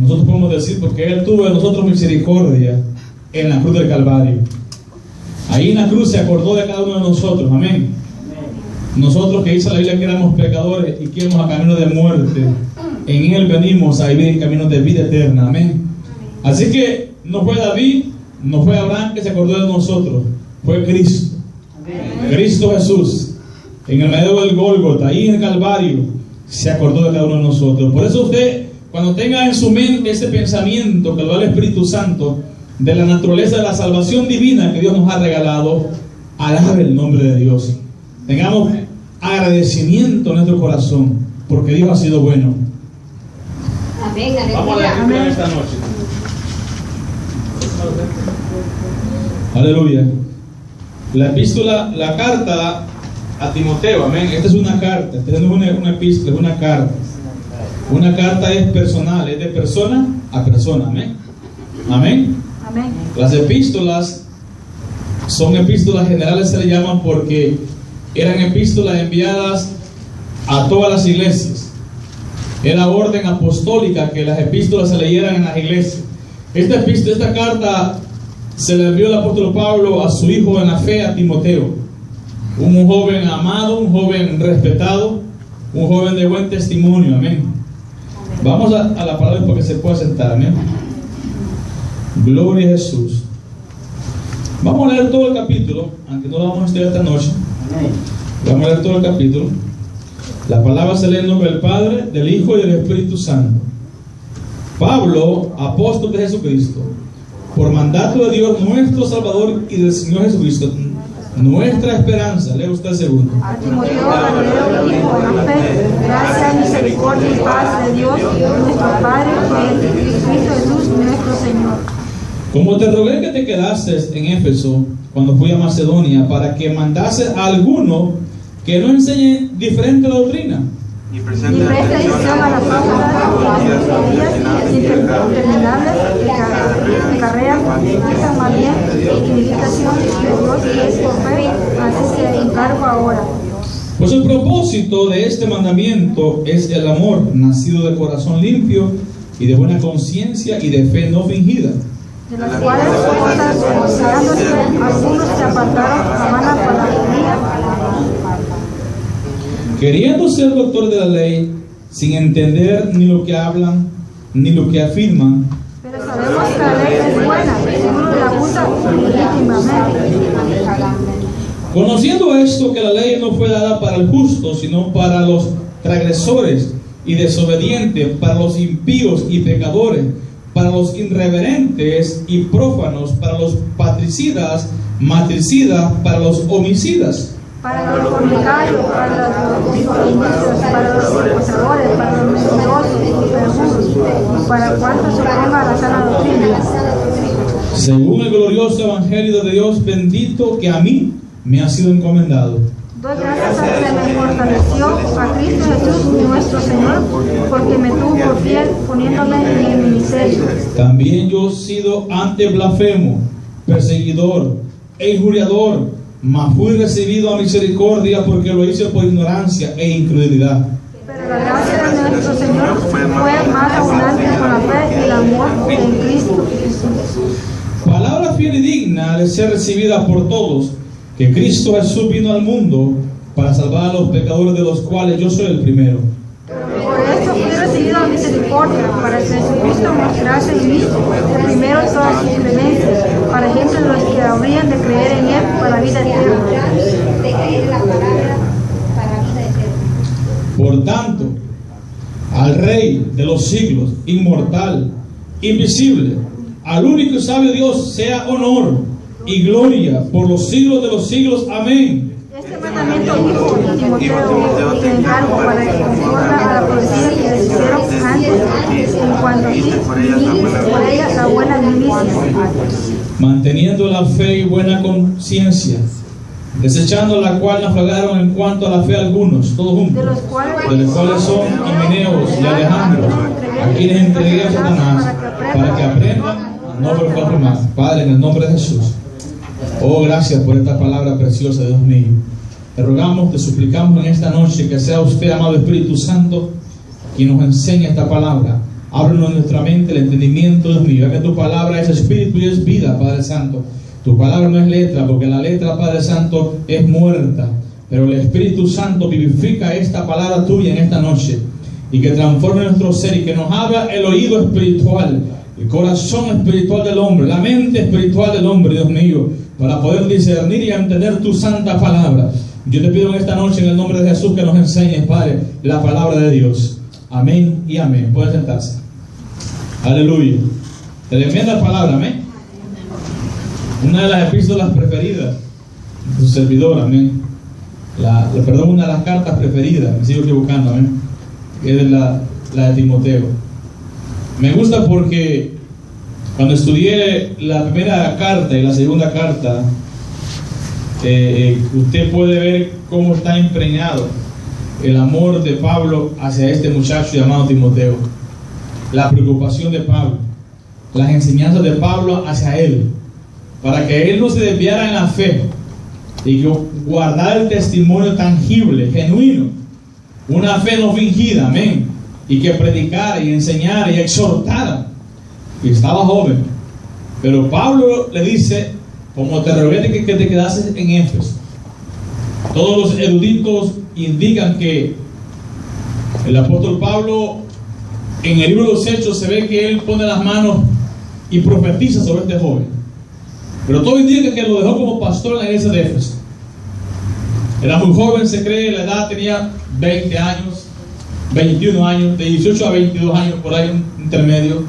nosotros podemos decir porque Él tuvo de nosotros misericordia en la cruz del Calvario. Ahí en la cruz se acordó de cada uno de nosotros, amén. Nosotros que dice la Biblia que éramos pecadores y que íbamos a camino de muerte, en Él venimos a vivir en caminos de vida eterna, amén. Así que no fue David, no fue Abraham que se acordó de nosotros, fue Cristo. Cristo Jesús, en el medio del Gólgota, ahí en el Calvario, se acordó de cada uno de nosotros. Por eso usted, cuando tenga en su mente ese pensamiento que lo da el Espíritu Santo, de la naturaleza de la salvación divina que Dios nos ha regalado, alabe el nombre de Dios. Tengamos agradecimiento en nuestro corazón, porque Dios ha sido bueno. Amén. Vamos a la Escritura esta noche. Aleluya. La epístola, la carta a Timoteo, amén. Esta es una carta, esta no es una epístola, es una carta. Una carta es personal, es de persona a persona, amén. Amén. Amén. Las epístolas son epístolas generales, se le llaman porque eran epístolas enviadas a todas las iglesias. Era orden apostólica que las epístolas se leyeran en las iglesias. Esta carta se le envió el apóstol Pablo a su hijo en la fe, a Timoteo, un joven amado, un joven respetado, un joven de buen testimonio, amén. Vamos a la palabra para que se pueda sentar, amén. Gloria a Jesús. Vamos a leer todo el capítulo, aunque no lo vamos a estudiar esta noche. Vamos a leer todo el capítulo. La palabra se lee en nombre del Padre, del Hijo y del Espíritu Santo. Pablo, apóstol de Jesucristo, por mandato de Dios nuestro Salvador y del Señor Jesucristo, nuestra esperanza. Lea usted el segundo. A Timoteo, Galileo, hijo de la fe, gracia, misericordia y paz de Dios, nuestro Padre, y de Cristo Jesús, nuestro Señor. Como te rogué que te quedases en Éfeso cuando fui a Macedonia, para que mandases a alguno que no enseñe diferente doctrina, Y presta atención a las palabras interminables que carrean, utilizan más bien indicación de Dios que es por fe, así que encargo ahora. pues el propósito de este mandamiento es el amor, nacido de corazón limpio y de buena conciencia y de fe no fingida. De las cuales cosas, considerándose algunos se apartaron a vana palabrería, Queriendo ser doctor de la ley, sin entender ni lo que hablan, ni lo que afirman, pero sabemos que la ley es buena, si uno la usa legítimamente. conociendo esto, que la ley no fue dada para el justo, sino para los transgresores y desobedientes, para los impíos y pecadores, para los irreverentes y prófanos, para los patricidas, matricidas, para los homicidas, Para los fornicarios, para los inicios, para los secuestradores, para los mentirosos y perjuros, para cuantos se opongan a la sana doctrina. según el glorioso evangelio de Dios bendito que a mí me ha sido encomendado. Doy gracias a que me fortaleció a Cristo Jesús nuestro Señor, porque me tuvo por fiel poniéndome en el ministerio. También yo he sido antes blasfemo, perseguidor e injuriador, mas fui recibido a misericordia porque lo hice por ignorancia e incredulidad. Pero la gracia de nuestro Señor fue más abundante con la fe y el amor en Cristo. Palabra fiel y digna de ser recibida por todos, que Cristo Jesús vino al mundo para salvar a los pecadores, de los cuales yo soy el primero. Por esto fui recibido a misericordia, para que Jesucristo mostrase en mí el primero de todas sus clemencias, para ejemplo de los que habrían de creer en Él para vida eterna. De creer en la palabra para vida eterna. Por tanto, al Rey de los siglos, inmortal, invisible, al único y sabio Dios, sea honor y gloria por los siglos de los siglos. Amén. Este mandamiento, hijo de Timoteo, te encargo para que conforme a la profecía que les hicieron antes, en cuanto a ti, ministres por ella la buena milicia, Manteniendo la fe y buena conciencia, desechando la cual naufragaron en cuanto a la fe algunos, todos de juntos, los cuales son Himeneos y Alejandro, a quienes entregué a Satanás, para que aprendan a no volver más. Padre, en el nombre de Jesús. Oh, gracias por esta palabra preciosa, Dios mío. Te rogamos, te suplicamos en esta noche que sea usted, amado Espíritu Santo, quien nos enseñe esta palabra Ábrenos nuestra mente, el entendimiento, Dios mío, ya que tu palabra es espíritu y es vida, Padre Santo. Tu palabra no es letra, porque la letra, Padre Santo, es muerta. Pero el Espíritu Santo vivifica esta palabra tuya en esta noche, y que transforme nuestro ser, y que nos abra el oído espiritual, el corazón espiritual del hombre, la mente espiritual del hombre, Dios mío, para poder discernir y entender tu santa palabra. Yo te pido en esta noche, en el nombre de Jesús, que nos enseñes, Padre, la palabra de Dios. Amén y amén. Puede sentarse. Aleluya. Tremenda palabra, amén. Una de las epístolas preferidas de su servidor, amén. Perdón, una de las cartas preferidas, me sigo equivocando, amén, que es la de Timoteo. Me gusta porque cuando estudié la primera carta y la segunda carta, usted puede ver cómo está impregnado el amor de Pablo hacia este muchacho llamado Timoteo, la preocupación de Pablo, las enseñanzas de Pablo hacia él, para que él no se desviara en la fe y que guardara el testimonio tangible, genuino, una fe no fingida, amén, y que predicara y enseñara y exhortara. Y estaba joven, pero Pablo le dice, como te rogué que te quedases en Éfeso. Todos los eruditos indican que el apóstol Pablo, en el libro de los Hechos, se ve que él pone las manos y profetiza sobre este joven. Pero todo indica que lo dejó como pastor en la iglesia de Éfeso. Era muy joven, se cree, la edad tenía 20 años, 21 años, de 18 a 22 años, por ahí un intermedio.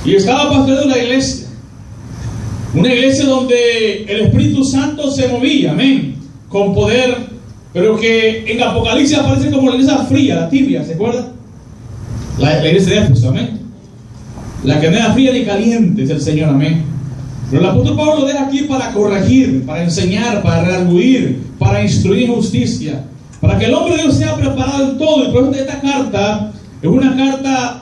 Y estaba pastoreando la iglesia. Una iglesia donde el Espíritu Santo se movía, amén, con poder, pero que en Apocalipsis aparece como la iglesia fría, la tibia, ¿se acuerda? La iglesia de Éfeso, amén. La que no era fría ni caliente, es el Señor, amén. Pero el apóstol Pablo lo deja aquí para corregir, para enseñar, para redarguir, para instruir en justicia, para que el hombre de Dios sea preparado en todo. Y por eso esta carta es una carta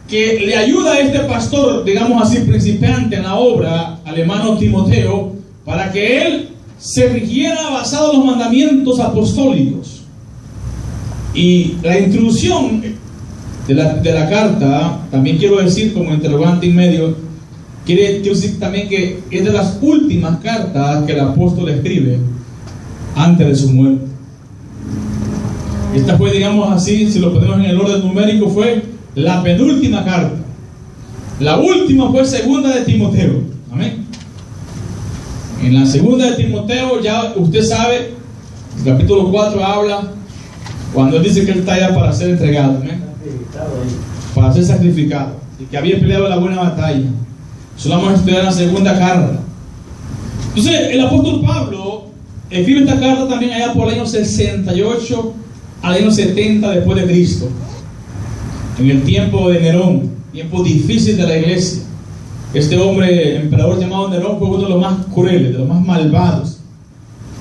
que le ayuda a este pastor, digamos así, principiante en la obra, al hermano Timoteo, para que él se rigiera basado en los mandamientos apostólicos. Y la introducción de la carta, también quiero decir como interrogante en medio, quiero decir también que es de las últimas cartas que el apóstol escribe antes de su muerte. Esta fue, digamos así, si lo ponemos en el orden numérico, fue la penúltima carta. La última fue segunda de Timoteo. Amén. En la segunda de Timoteo, ya usted sabe, el capítulo 4 habla cuando él dice que él está ya para ser entregado, amén, para ser sacrificado, y que había peleado la buena batalla. Eso lo vamos a estudiar en la segunda carta. Entonces, el apóstol Pablo escribe esta carta también allá por el año 68 al año 70 después de Cristo, en el tiempo de Nerón, tiempo difícil de la iglesia. Este hombre, emperador llamado Nerón, fue uno de los más crueles, de los más malvados.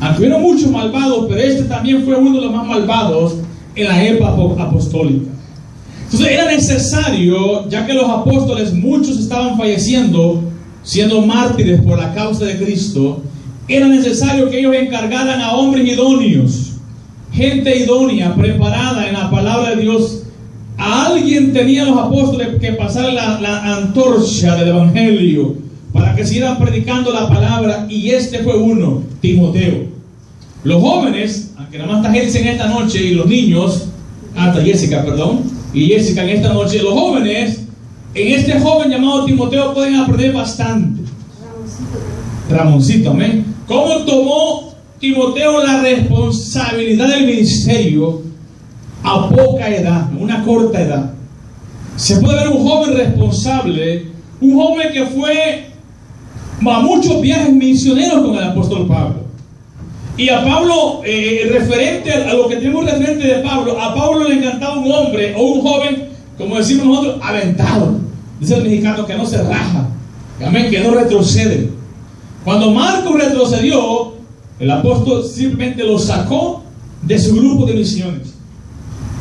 Aunque hubieron muchos malvados, pero este también fue uno de los más malvados en la época apostólica. Entonces era necesario, ya que los apóstoles, muchos estaban falleciendo, siendo mártires por la causa de Cristo, era necesario que ellos encargaran a hombres idóneos, gente idónea, preparada en la palabra de Dios. A alguien tenían los apóstoles que pasar la antorcha del evangelio para que siguieran predicando la palabra, y este fue uno, Timoteo. Los jóvenes, aunque nada más está Jessica en esta noche, y los niños, hasta Jessica, perdón, y Jessica en esta noche, los jóvenes, en este joven llamado Timoteo pueden aprender bastante. Ramoncito, amén. ¿Cómo tomó Timoteo la responsabilidad del ministerio a poca edad, una corta edad? Se puede ver un joven responsable, un joven que fue a muchos viajes misioneros con el apóstol Pablo. Y a Pablo, referente a lo que tenemos referente de Pablo, a Pablo le encantaba un hombre o un joven, como decimos nosotros, aventado. Dice el mexicano, que no se raja, amén, que no retrocede. Cuando Marcos retrocedió, el apóstol simplemente lo sacó de su grupo de misiones.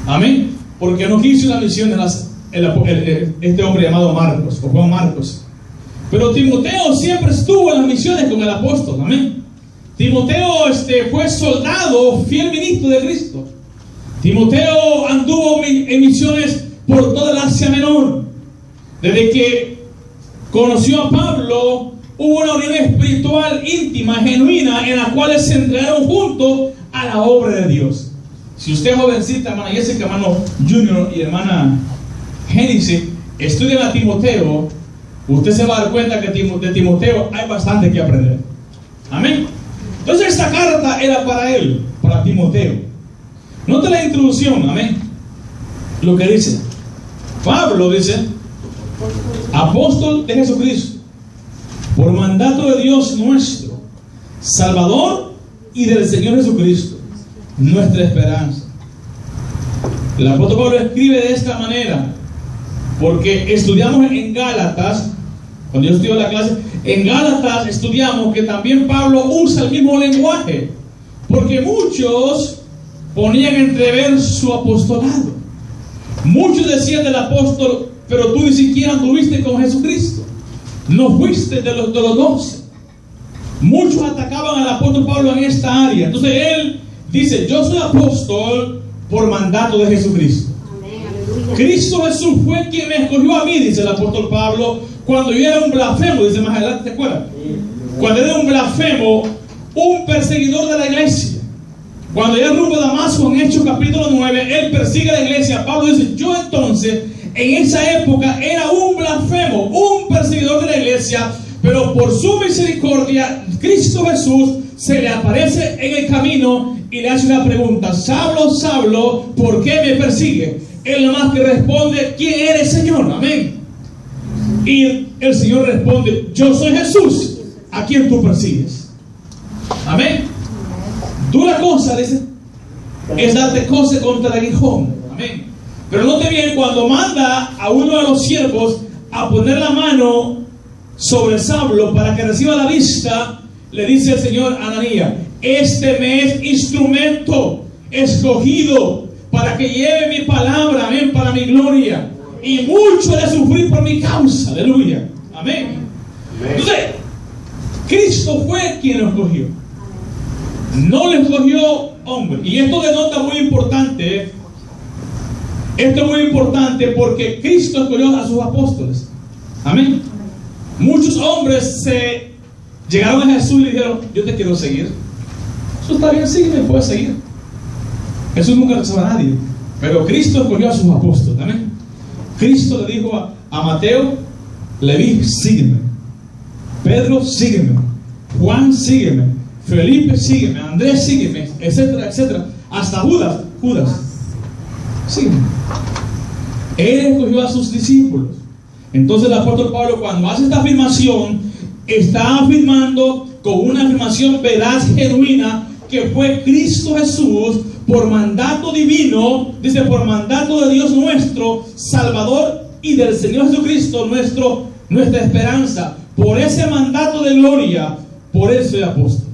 Amén. Porque no quiso una misión este hombre llamado Marcos, o Juan Marcos. Pero Timoteo siempre estuvo en las misiones con el apóstol. Amén. Timoteo fue soldado, fiel ministro de Cristo. Timoteo anduvo en misiones por toda el Asia Menor. Desde que conoció a Pablo, hubo una unión espiritual íntima, genuina, en la cual se entregaron juntos a la obra de Dios. Si usted es jovencita, hermana Jessica, hermano Junior y hermana Génesis, estudian a Timoteo, usted se va a dar cuenta que de Timoteo hay bastante que aprender. Amén. Entonces esta carta era para él, para Timoteo. Note la introducción, amén. Lo que dice. Pablo dice, apóstol de Jesucristo, por mandato de Dios nuestro, Salvador y del Señor Jesucristo, nuestra esperanza. El apóstol Pablo escribe de esta manera porque estudiamos en Gálatas, cuando yo estudio la clase, en Gálatas estudiamos que también Pablo usa el mismo lenguaje, porque muchos ponían en entrever su apostolado. Muchos decían del apóstol, pero tú ni siquiera anduviste con Jesucristo, no fuiste de los 12. Muchos atacaban al apóstol Pablo en esta área. Entonces él dice, yo soy apóstol por mandato de Jesucristo. Cristo Jesús fue quien me escogió a mí, dice el apóstol Pablo, cuando yo era un blasfemo, dice más adelante, ¿se acuerdan? Cuando era un blasfemo, un perseguidor de la iglesia. Cuando era rumbo de Damasco, en Hechos capítulo 9, él persigue a la iglesia. Pablo dice, yo entonces, en esa época, era un blasfemo, un perseguidor de la iglesia, pero por su misericordia, Cristo Jesús se le aparece en el camino y le hace una pregunta, Saulo, Saulo, ¿por qué me persigue? Él nomás que responde, ¿quién eres, Señor? Amén. Y el Señor responde, yo soy Jesús, a quien tú persigues. Amén. Dura cosa, dice, es darte cosa contra el aguijón. Amén. Pero note bien, cuando manda a uno de los siervos a poner la mano sobre Saulo para que reciba la vista, le dice el Señor a Ananías, este me es instrumento escogido para que lleve mi palabra, amén, para mi gloria, y mucho de sufrir por mi causa, aleluya, amén. Entonces, Cristo fue quien lo escogió, no lo escogió hombre. Y esto denota muy importante, esto es muy importante porque Cristo escogió a sus apóstoles, amén. Muchos hombres se llegaron a Jesús y le dijeron, yo te quiero seguir. Eso está bien, sígueme, puedes seguir. Jesús nunca rechazó a nadie, pero Cristo escogió a sus apóstoles, amén. Cristo le dijo a Mateo, Leví, sígueme. Pedro, sígueme. Juan, sígueme. Felipe, sígueme. Andrés, sígueme, etcétera, etcétera. Hasta Judas, sígueme. Él escogió a sus discípulos. Entonces el apóstol Pablo, cuando hace esta afirmación, está afirmando con una afirmación veraz, genuina, que fue Cristo Jesús, por mandato divino, dice, por mandato de Dios nuestro, Salvador, y del Señor Jesucristo, nuestra esperanza. Por ese mandato de gloria, por eso soy apóstol.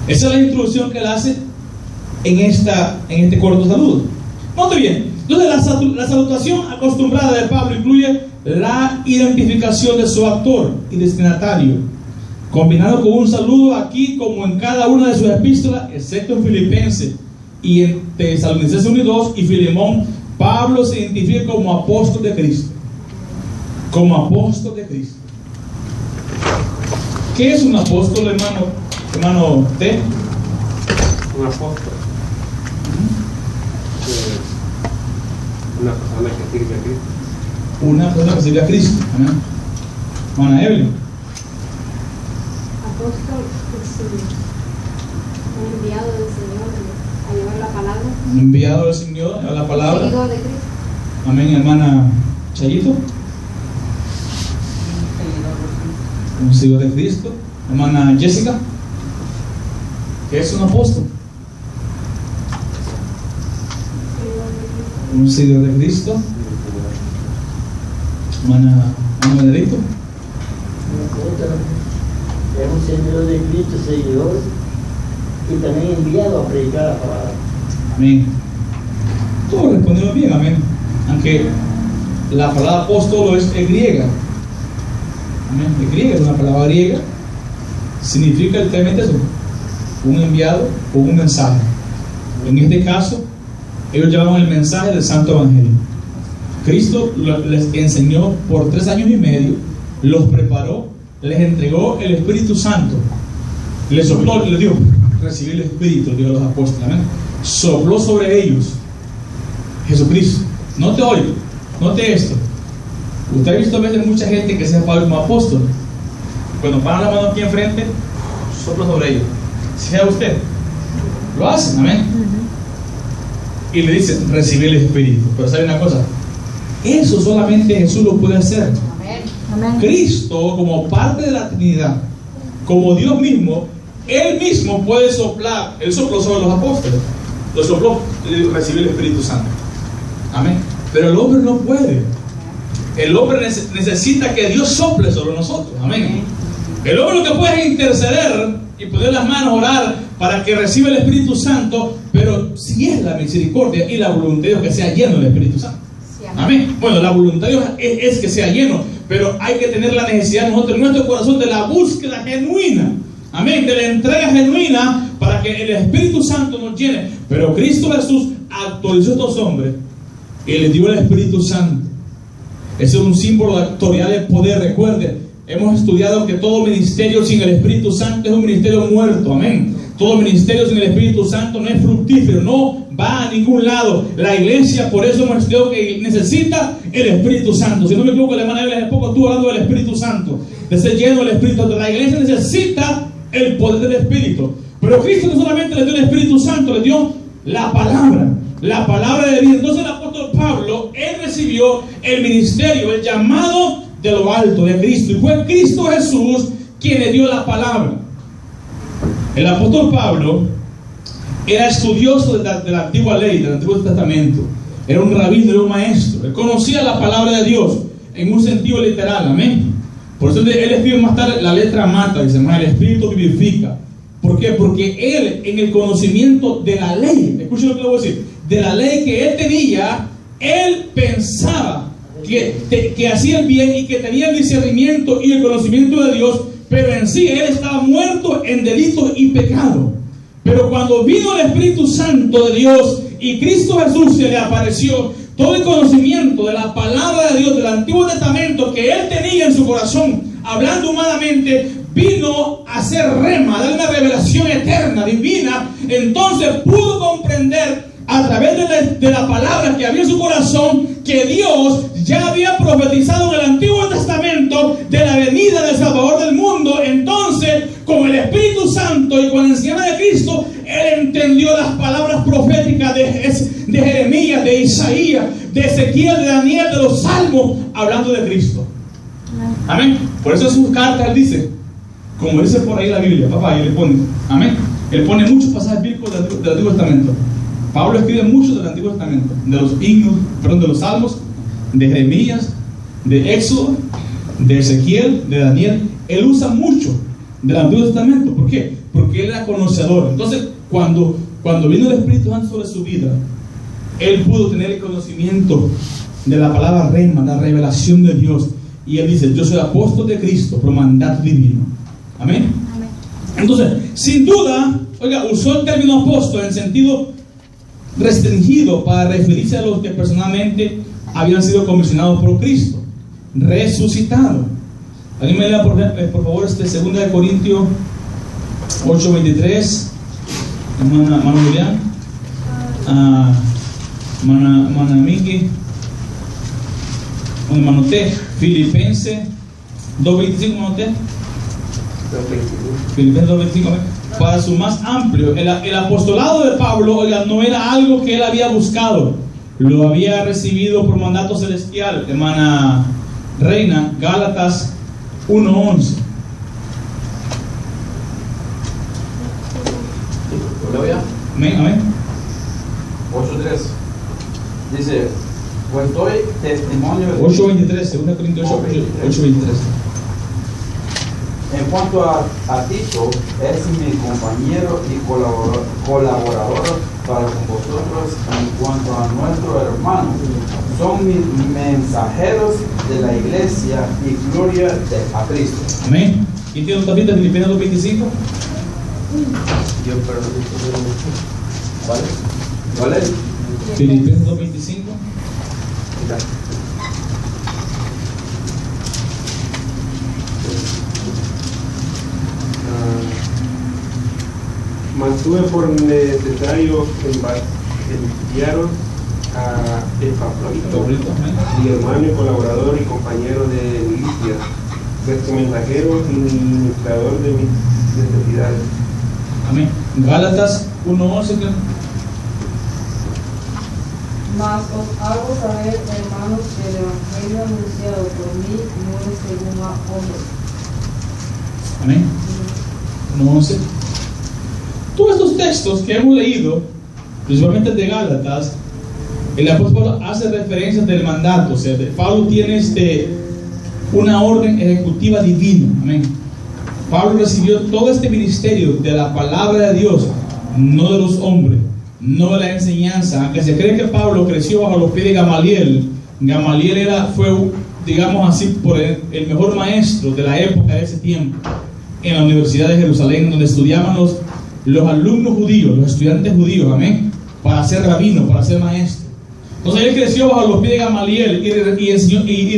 Esa es la introducción que él hace en este corto saludo. Note bien, entonces la salutación acostumbrada de Pablo incluye la identificación de su autor y destinatario, combinado con un saludo aquí como en cada una de sus epístolas, excepto en Filipenses y en Tesalonicenses 1 y 2 y Filemón. Pablo se identifica como apóstol de Cristo. Como apóstol de Cristo. ¿Qué es un apóstol, hermano T? Un apóstol. Una persona que sirve a Cristo. Una persona que sirve a Cristo. Amén. Hermana Evelyn. Apóstol es un enviado del Señor a llevar la palabra. Un enviado del Señor a llevar la palabra. Seguidor de Cristo. Amén, hermana Chayito. Un seguidor de Cristo. Hermana Jessica. ¿Qué es un apóstol? Un seguidor de Cristo. Hermana Benedicto. Es un seguidor de Cristo, seguidor, y también enviado a predicar la palabra. Amén. Todos respondieron bien, amén. Aunque la palabra apóstol es griega. Amén. Es griega, es una palabra griega. Significa literalmente eso: un enviado o un mensaje. En este caso, ellos llamaban el mensaje del Santo Evangelio. Cristo les enseñó por 3 años y medio, los preparó, les entregó el Espíritu Santo, les sopló, les dijo, recibí el Espíritu, dijo a los apóstoles, amén. Sopló sobre ellos Jesucristo. Note hoy, note esto. Usted ha visto a veces mucha gente que se ha pagado como apóstol. Cuando paran la mano aquí enfrente, sopla sobre ellos. Sea usted, lo hacen, amén. Y le dicen, recibí el Espíritu. Pero sabe una cosa, eso solamente Jesús lo puede hacer. Amén. Cristo, como parte de la Trinidad, como Dios mismo, Él mismo puede soplar. Él sopló sobre los apóstoles, lo sopló y recibió el Espíritu Santo. Amén. Pero el hombre no puede. El hombre necesita que Dios sople sobre nosotros. Amén. El hombre lo que puede es interceder y poner las manos, orar para que reciba el Espíritu Santo, pero si es la misericordia y la voluntad de Dios que sea lleno del Espíritu Santo. Amén. Bueno, la voluntad de Dios es que sea lleno, pero hay que tener la necesidad nosotros en nuestro corazón de la búsqueda genuina. Amén. De la entrega genuina para que el Espíritu Santo nos llene. Pero Cristo Jesús actualizó a estos hombres y les dio el Espíritu Santo. Ese es un símbolo de autoridad de poder. Recuerden, hemos estudiado que todo ministerio sin el Espíritu Santo es un ministerio muerto. Amén. Todo ministerio sin el Espíritu Santo no es fructífero, no va a ningún lado. La iglesia, por eso hemos estudiado que necesita el Espíritu Santo. Si no me equivoco, la hermana Evelyn hace poco estuvo hablando del Espíritu Santo, de ser lleno del Espíritu Santo. La iglesia necesita el poder del Espíritu. Pero Cristo no solamente le dio el Espíritu Santo, le dio la palabra de vida. Entonces el apóstol Pablo, él recibió el ministerio, el llamado de lo alto de Cristo, y fue Cristo Jesús quien le dio la palabra. El apóstol Pablo era estudioso de la antigua ley, del Antiguo Testamento. Era un rabino, era un maestro. Él conocía la palabra de Dios en un sentido literal, amén. Por eso él escribe más tarde, la letra mata, dice, más el Espíritu vivifica. ¿Por qué? Porque él, en el conocimiento de la ley, escuchen lo que le voy a decir, de la ley que él tenía, él pensaba que hacía el bien y que tenía el discernimiento y el conocimiento de Dios, pero en sí él estaba muerto en delitos y pecado. Pero cuando vino el Espíritu Santo de Dios y Cristo Jesús se le apareció, todo el conocimiento de la palabra de Dios del Antiguo Testamento que él tenía en su corazón, hablando humanamente, vino a ser rema, a dar una revelación eterna, divina. Entonces pudo comprender a través de la palabra que había en su corazón que Dios ya había profetizado en el Antiguo Testamento de la venida del Salvador del mundo. Entonces, con el Espíritu Santo y con la enseñanza de Cristo, él entendió las palabras proféticas de Jeremías, de Isaías, de Ezequiel, de Daniel, de los Salmos, hablando de Cristo. Amén. Por eso en sus cartas él dice, como dice por ahí la Biblia, papá, y le pone, amén. Él pone muchos pasajes bíblicos del Antiguo Testamento. Pablo escribe mucho del Antiguo Testamento, de los himnos, de los salmos, de Jeremías, de Éxodo, de Ezequiel, de Daniel. Él usa mucho del Antiguo Testamento. ¿Por qué? Porque él era conocedor. Entonces, cuando vino el Espíritu Santo sobre su vida, él pudo tener el conocimiento de la palabra rema, la revelación de Dios. Y él dice, yo soy apóstol de Cristo por mandato divino. Amén. Amén. Entonces, sin duda, oiga, usó el término apóstol en sentido restringido para referirse a los que personalmente habían sido comisionados por Cristo, resucitado. Alguien me lea por favor 2 de Corintios 8:23. Hermano Julián, hermana Miki, hermano T. Filipenses 2:25, hermano T. Filipenses 2:25. Para su más amplio, el apostolado de Pablo, oiga, no era algo que él había buscado, lo había recibido por mandato celestial. Hermana Reina, Gálatas 1:11. Amén, amén. 8:3 dice, pues doy testimonio 8:23, 2 Corintios 8:23. En cuanto a Tito, es mi compañero y colaborador para con vosotros. En cuanto a nuestro hermano, son mis mensajeros de la iglesia y gloria a Cristo. Amén. ¿Quién tiene un tapita de Filipenses 2:25? Yo perdón. ¿Vale? ¿Vale? Filipenses 2:25. tuve por necesario enviaros a Epafrodito, mi hermano y colaborador y compañero de milicia, vuestro mensajero y ministrador de mis necesidades. Amén. Gálatas 1:11. Mas os hago saber, hermanos, que el evangelio anunciado por mí no es según a hombres. Amén. 1:11. Todos estos textos que hemos leído, principalmente de Gálatas, el apóstol hace referencia del mandato. O sea, Pablo tiene una orden ejecutiva divina. Amén. Pablo recibió todo este ministerio de la palabra de Dios, no de los hombres, no de la enseñanza. Aunque se cree que Pablo creció bajo los pies de Gamaliel, Gamaliel fue, digamos así, por el mejor maestro de la época de ese tiempo en la Universidad de Jerusalén, donde estudiaban los alumnos judíos, los estudiantes judíos, amén, para ser rabino, para ser maestro. Entonces él creció bajo los pies de Gamaliel y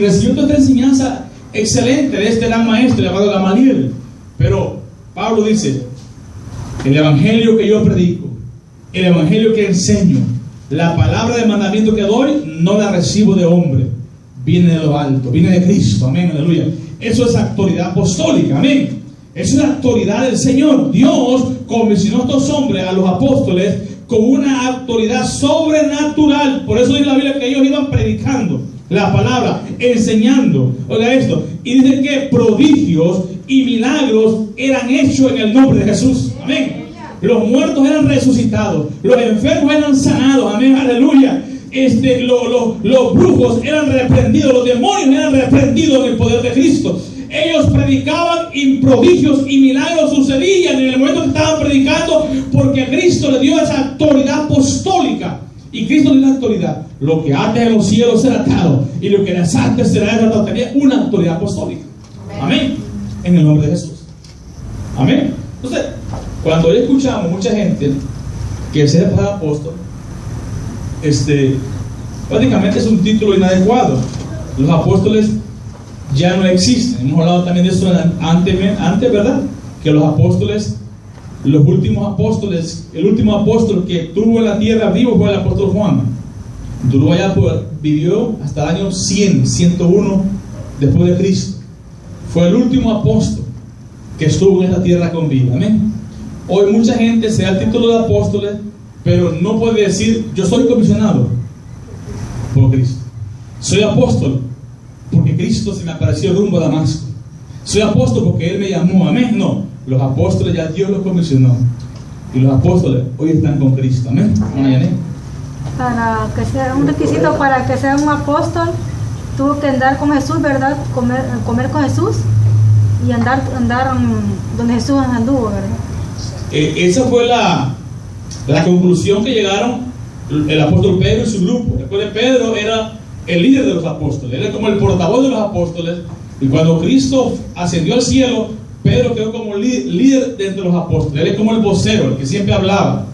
recibió toda esta enseñanza excelente de este gran maestro llamado Gamaliel. Pero Pablo dice: el evangelio que yo predico, el evangelio que enseño, la palabra de mandamiento que doy, no la recibo de hombre, viene de lo alto, viene de Cristo, amén, aleluya. Eso es autoridad apostólica, amén. Es la autoridad del Señor. Dios comisionó a estos hombres, a los apóstoles, con una autoridad sobrenatural. Por eso dice la Biblia que ellos iban predicando la palabra, enseñando. Oiga esto, y dice que prodigios y milagros eran hechos en el nombre de Jesús, amén. Los muertos eran resucitados, los enfermos eran sanados, amén, aleluya. Los brujos eran reprendidos, los demonios eran reprendidos en el poder de Cristo. Ellos predicaban y prodigios y milagros sucedían en el momento que estaban predicando, porque Cristo les dio esa autoridad apostólica. Y Cristo le dio la autoridad: lo que ates en los cielos será atado, y lo que desates será desatado. Tenía una autoridad apostólica, amén, en el nombre de Jesús, amén. Entonces, cuando hoy escuchamos mucha gente que se llama apóstol, prácticamente es un título inadecuado. Los apóstoles ya no existen. Hemos hablado también de eso antes, ¿verdad? Que los apóstoles, los últimos apóstoles, el último apóstol que tuvo en la tierra vivo fue el apóstol Juan. Duró allá, vivió hasta el año 101 después de Cristo. Fue el último apóstol que estuvo en esta tierra con vida, amén. Hoy mucha gente se da el título de apóstoles, pero no puede decir: yo soy comisionado por Cristo, soy apóstol porque Cristo se me apareció rumbo a Damasco, soy apóstol porque Él me llamó, amén. No, los apóstoles ya Dios los comisionó, y los apóstoles hoy están con Cristo, amén. Para que sea un requisito para que sea un apóstol, tuvo que andar con Jesús, ¿verdad? Comer con Jesús y andar donde Jesús anduvo, ¿verdad? Esa fue la conclusión que llegaron el apóstol Pedro y su grupo. Recuerden, Pedro era el líder de los apóstoles, él era como el portavoz de los apóstoles, y cuando Cristo ascendió al cielo, Pedro quedó como líder de entre los apóstoles. Él es como el vocero, el que siempre hablaba.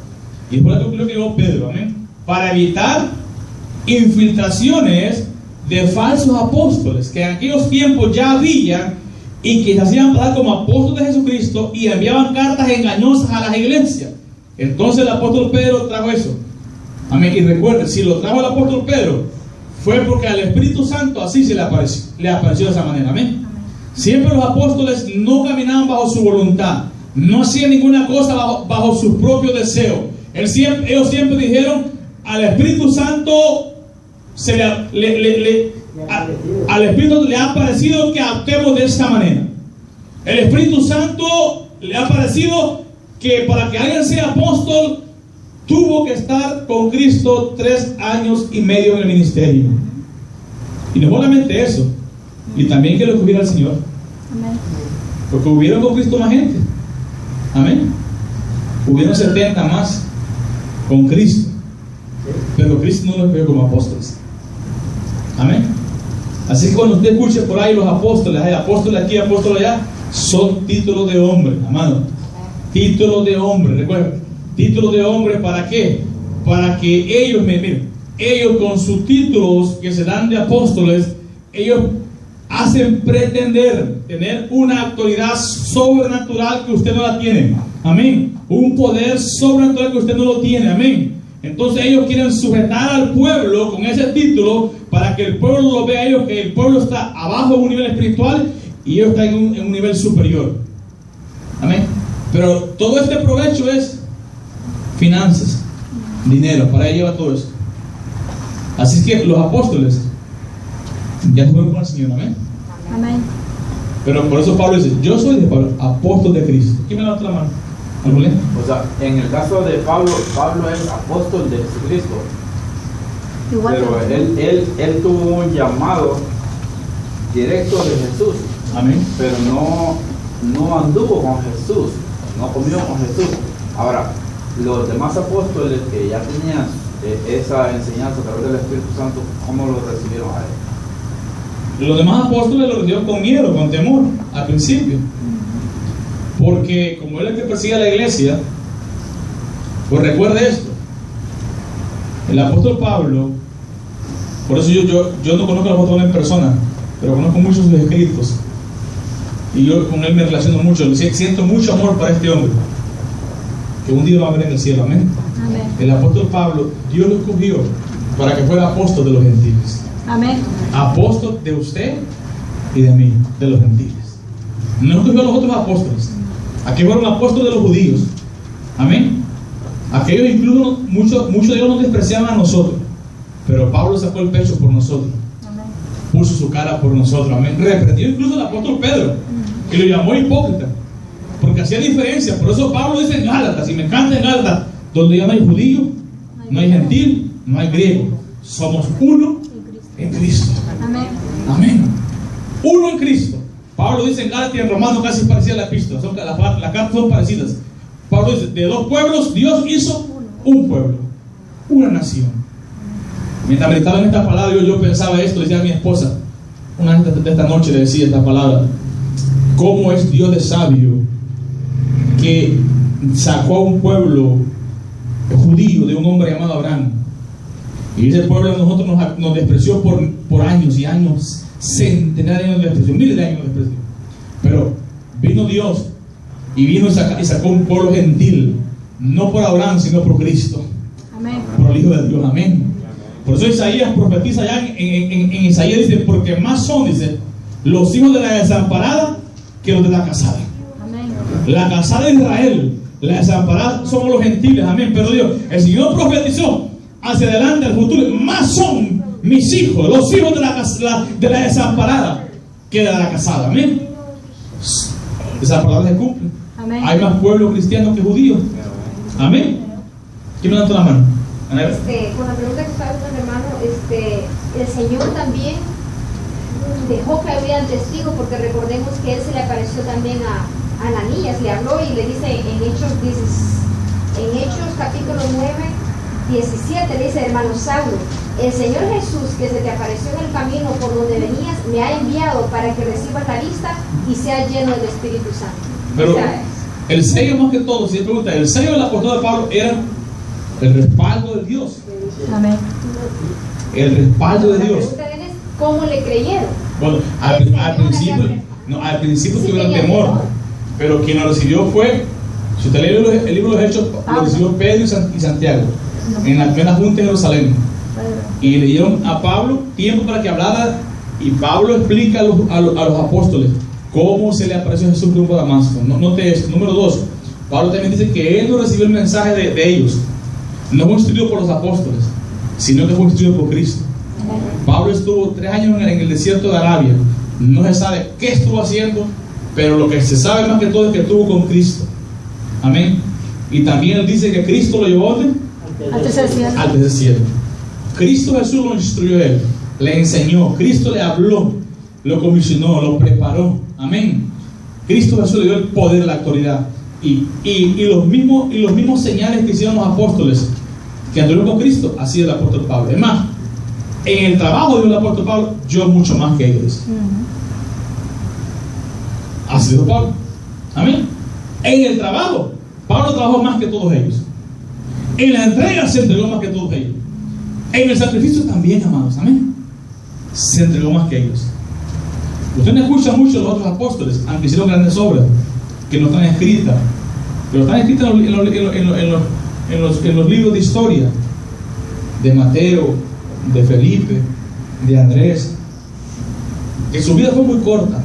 Y después la conclusión que llegó Pedro, amén, para evitar infiltraciones de falsos apóstoles que en aquellos tiempos ya había, y que se hacían pasar como apóstoles de Jesucristo y enviaban cartas engañosas a las iglesias. Entonces el apóstol Pedro trajo eso, amén. Y recuerden, si lo trajo el apóstol Pedro, fue porque al Espíritu Santo así se le apareció de esa manera, amén. Siempre los apóstoles no caminaban bajo su voluntad, no hacían ninguna cosa bajo sus propios deseos. Ellos siempre dijeron: al Espíritu Santo al Espíritu le ha parecido que actuemos de esta manera. El Espíritu Santo le ha parecido que para que alguien sea apóstol tuvo que estar con Cristo 3 años y medio en el ministerio. Y no solamente eso, y también que lo escogiera el Señor. Amén. Porque hubieron con Cristo más gente, amén. Hubieron 70 más con Cristo, pero Cristo no los escogió como apóstoles, amén. Así que cuando usted escuche por ahí los apóstoles, hay apóstoles aquí, apóstoles allá, son títulos de hombre, amado. Títulos de hombre, recuerden. Títulos de hombre, ¿para qué? Para que ellos, miren, ellos con sus títulos que se dan de apóstoles, ellos hacen pretender tener una autoridad sobrenatural que usted no la tiene. Amén. Un poder sobrenatural que usted no lo tiene. Amén. Entonces ellos quieren sujetar al pueblo con ese título para que el pueblo lo vea a ellos, que el pueblo está abajo en un nivel espiritual y ellos están en un nivel superior. Amén. Pero todo este provecho es finanzas, dinero, para allá lleva todo eso. Así es que los apóstoles ya fueron con el Señor. Amén. Amén. Pero por eso Pablo dice, yo soy de Pablo, apóstol de Cristo. ¿Quién me levanta la mano? ¿Algún? O sea, en el caso de Pablo, Pablo es apóstol de Jesucristo. Igual Pero él tuvo un llamado directo de Jesús. Amén. Pero no anduvo con Jesús, no comió con Jesús. Ahora, los demás apóstoles que ya tenían esa enseñanza a través del Espíritu Santo, ¿cómo lo recibieron a él? Los demás apóstoles lo recibieron con miedo, con temor, al principio. Porque como él es el que persigue a la iglesia, pues recuerde esto. El apóstol Pablo, por eso yo no conozco al apóstol en persona, pero conozco muchos de sus escritos. Y yo con él me relaciono mucho, siento mucho amor para este hombre, que un día va a ver en el cielo. Amén. Amén. El apóstol Pablo, Dios lo escogió para que fuera apóstol de los gentiles. Amén. Apóstol de usted y de mí, de los gentiles. No escogió a los otros apóstoles. Aquí fueron apóstoles de los judíos. Amén. Aquellos incluso, muchos de ellos nos despreciaban a nosotros, pero Pablo sacó el pecho por nosotros. Amén. Puso su cara por nosotros. Amén. Reprendió incluso al apóstol Pedro y lo llamó hipócrita, porque hacía diferencia. Por eso Pablo dice en Gálatas, y me encanta en Gálatas, donde ya no hay judío, no hay gentil, no hay griego, somos uno en Cristo. Amén. Amén. Uno en Cristo. Pablo dice en Gálatas y en Romanos, casi parecida a la epístola, las cartas son parecidas. Pablo dice, de dos pueblos Dios hizo un pueblo, una nación. Mientras meditaba en esta palabra, yo pensaba esto, decía a mi esposa, una de esta noche le decía esta palabra: ¿cómo es Dios de sabio que sacó a un pueblo judío de un hombre llamado Abraham? Y ese pueblo a nosotros nos despreció por años y años, centenares de años de desprecio, miles de años de desprecio. Pero vino Dios y vino y sacó un pueblo gentil, no por Abraham, sino por Cristo. Amén. Por el Hijo de Dios. Amén. Por eso Isaías profetiza allá en Isaías, dice, porque más son, dice, los hijos de la desamparada que los de la casada. Amén. La casada de Israel, la desamparada somos los gentiles. Amén. Pero Dios, el Señor profetizó hacia adelante, al futuro, más son mis hijos, los hijos de la desamparada que de la casada. Amén. Esa palabra se cumple. Amén. Hay más pueblos cristianos que judíos. Amén. ¿Quién me levanta la mano? Con la pregunta que estaba haciendo el hermano, el Señor también dejó que hubieran testigos, porque recordemos que Él se le apareció también a Ananías, le habló y le dice en Hechos capítulo 9, 17, le dice: hermano Saulo, el Señor Jesús que se te apareció en el camino por donde venías, me ha enviado para que recibas la vista y seas lleno del Espíritu Santo. Pero o sea, el sello, más que todo, si se pregunta, el sello del apóstol de Pablo era el respaldo de Dios. Amén. El respaldo de la Dios. pregunta de él es: ¿cómo le creyeron? Bueno, al principio Sí, tuvieron tenía temor, temor. pero quien lo recibió fue, si usted lee el libro de los Hechos, lo recibió Pedro y Santiago en la primera junta en Jerusalén, y le dieron a Pablo tiempo para que hablara, y Pablo explica a los apóstoles cómo se le apareció Jesús en grupo de Damasco. Note esto. Número 2, Pablo también dice que él no recibió el mensaje de ellos, no fue instruido por los apóstoles, sino que fue instruido por Cristo. Pablo estuvo 3 años en el desierto de Arabia, no se sabe qué estuvo haciendo, pero lo que se sabe más que todo es que estuvo con Cristo. Amén. Y también él dice que Cristo lo llevó Al tercer cielo. al tercer cielo. Cristo Jesús lo instruyó a él, le enseñó, Cristo le habló, lo comisionó, lo preparó. Amén. Cristo Jesús le dio el poder, la autoridad, y los mismos señales que hicieron los apóstoles que anduvieron con Cristo, así el apóstol Pablo. Es más, en el trabajo del apóstol Pablo, yo mucho más que ellos. Así dijo Pablo. Amén. En el trabajo, Pablo trabajó más que todos ellos. En la entrega se entregó más que todos ellos. En el sacrificio también, amados. Amén. Se entregó más que ellos. Usted no escucha mucho a los otros apóstoles, aunque hicieron grandes obras que no están escritas, pero están escritas en los libros de historia de Mateo, de Felipe, de Andrés, que su vida fue muy corta,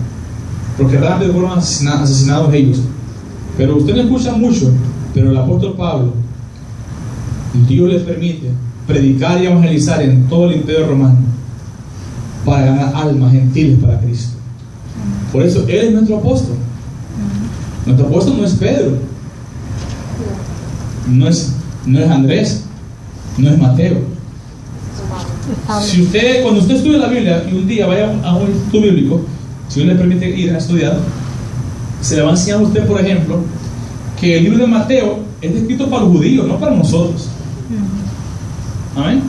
porque rápido fueron asesinados ellos. Pero usted no escucha mucho, pero el apóstol Pablo, Dios le permite predicar y evangelizar en todo el imperio romano para ganar almas gentiles para Cristo. Por eso él es nuestro apóstol. Nuestro apóstol no es Pedro, no es Andrés, no es Mateo. Si usted, cuando usted estudia la Biblia y un día vaya a un instituto bíblico, si Dios le permite ir a estudiar, se le va a enseñar a usted, por ejemplo, que el libro de Mateo es escrito para los judíos, no para nosotros. Amén.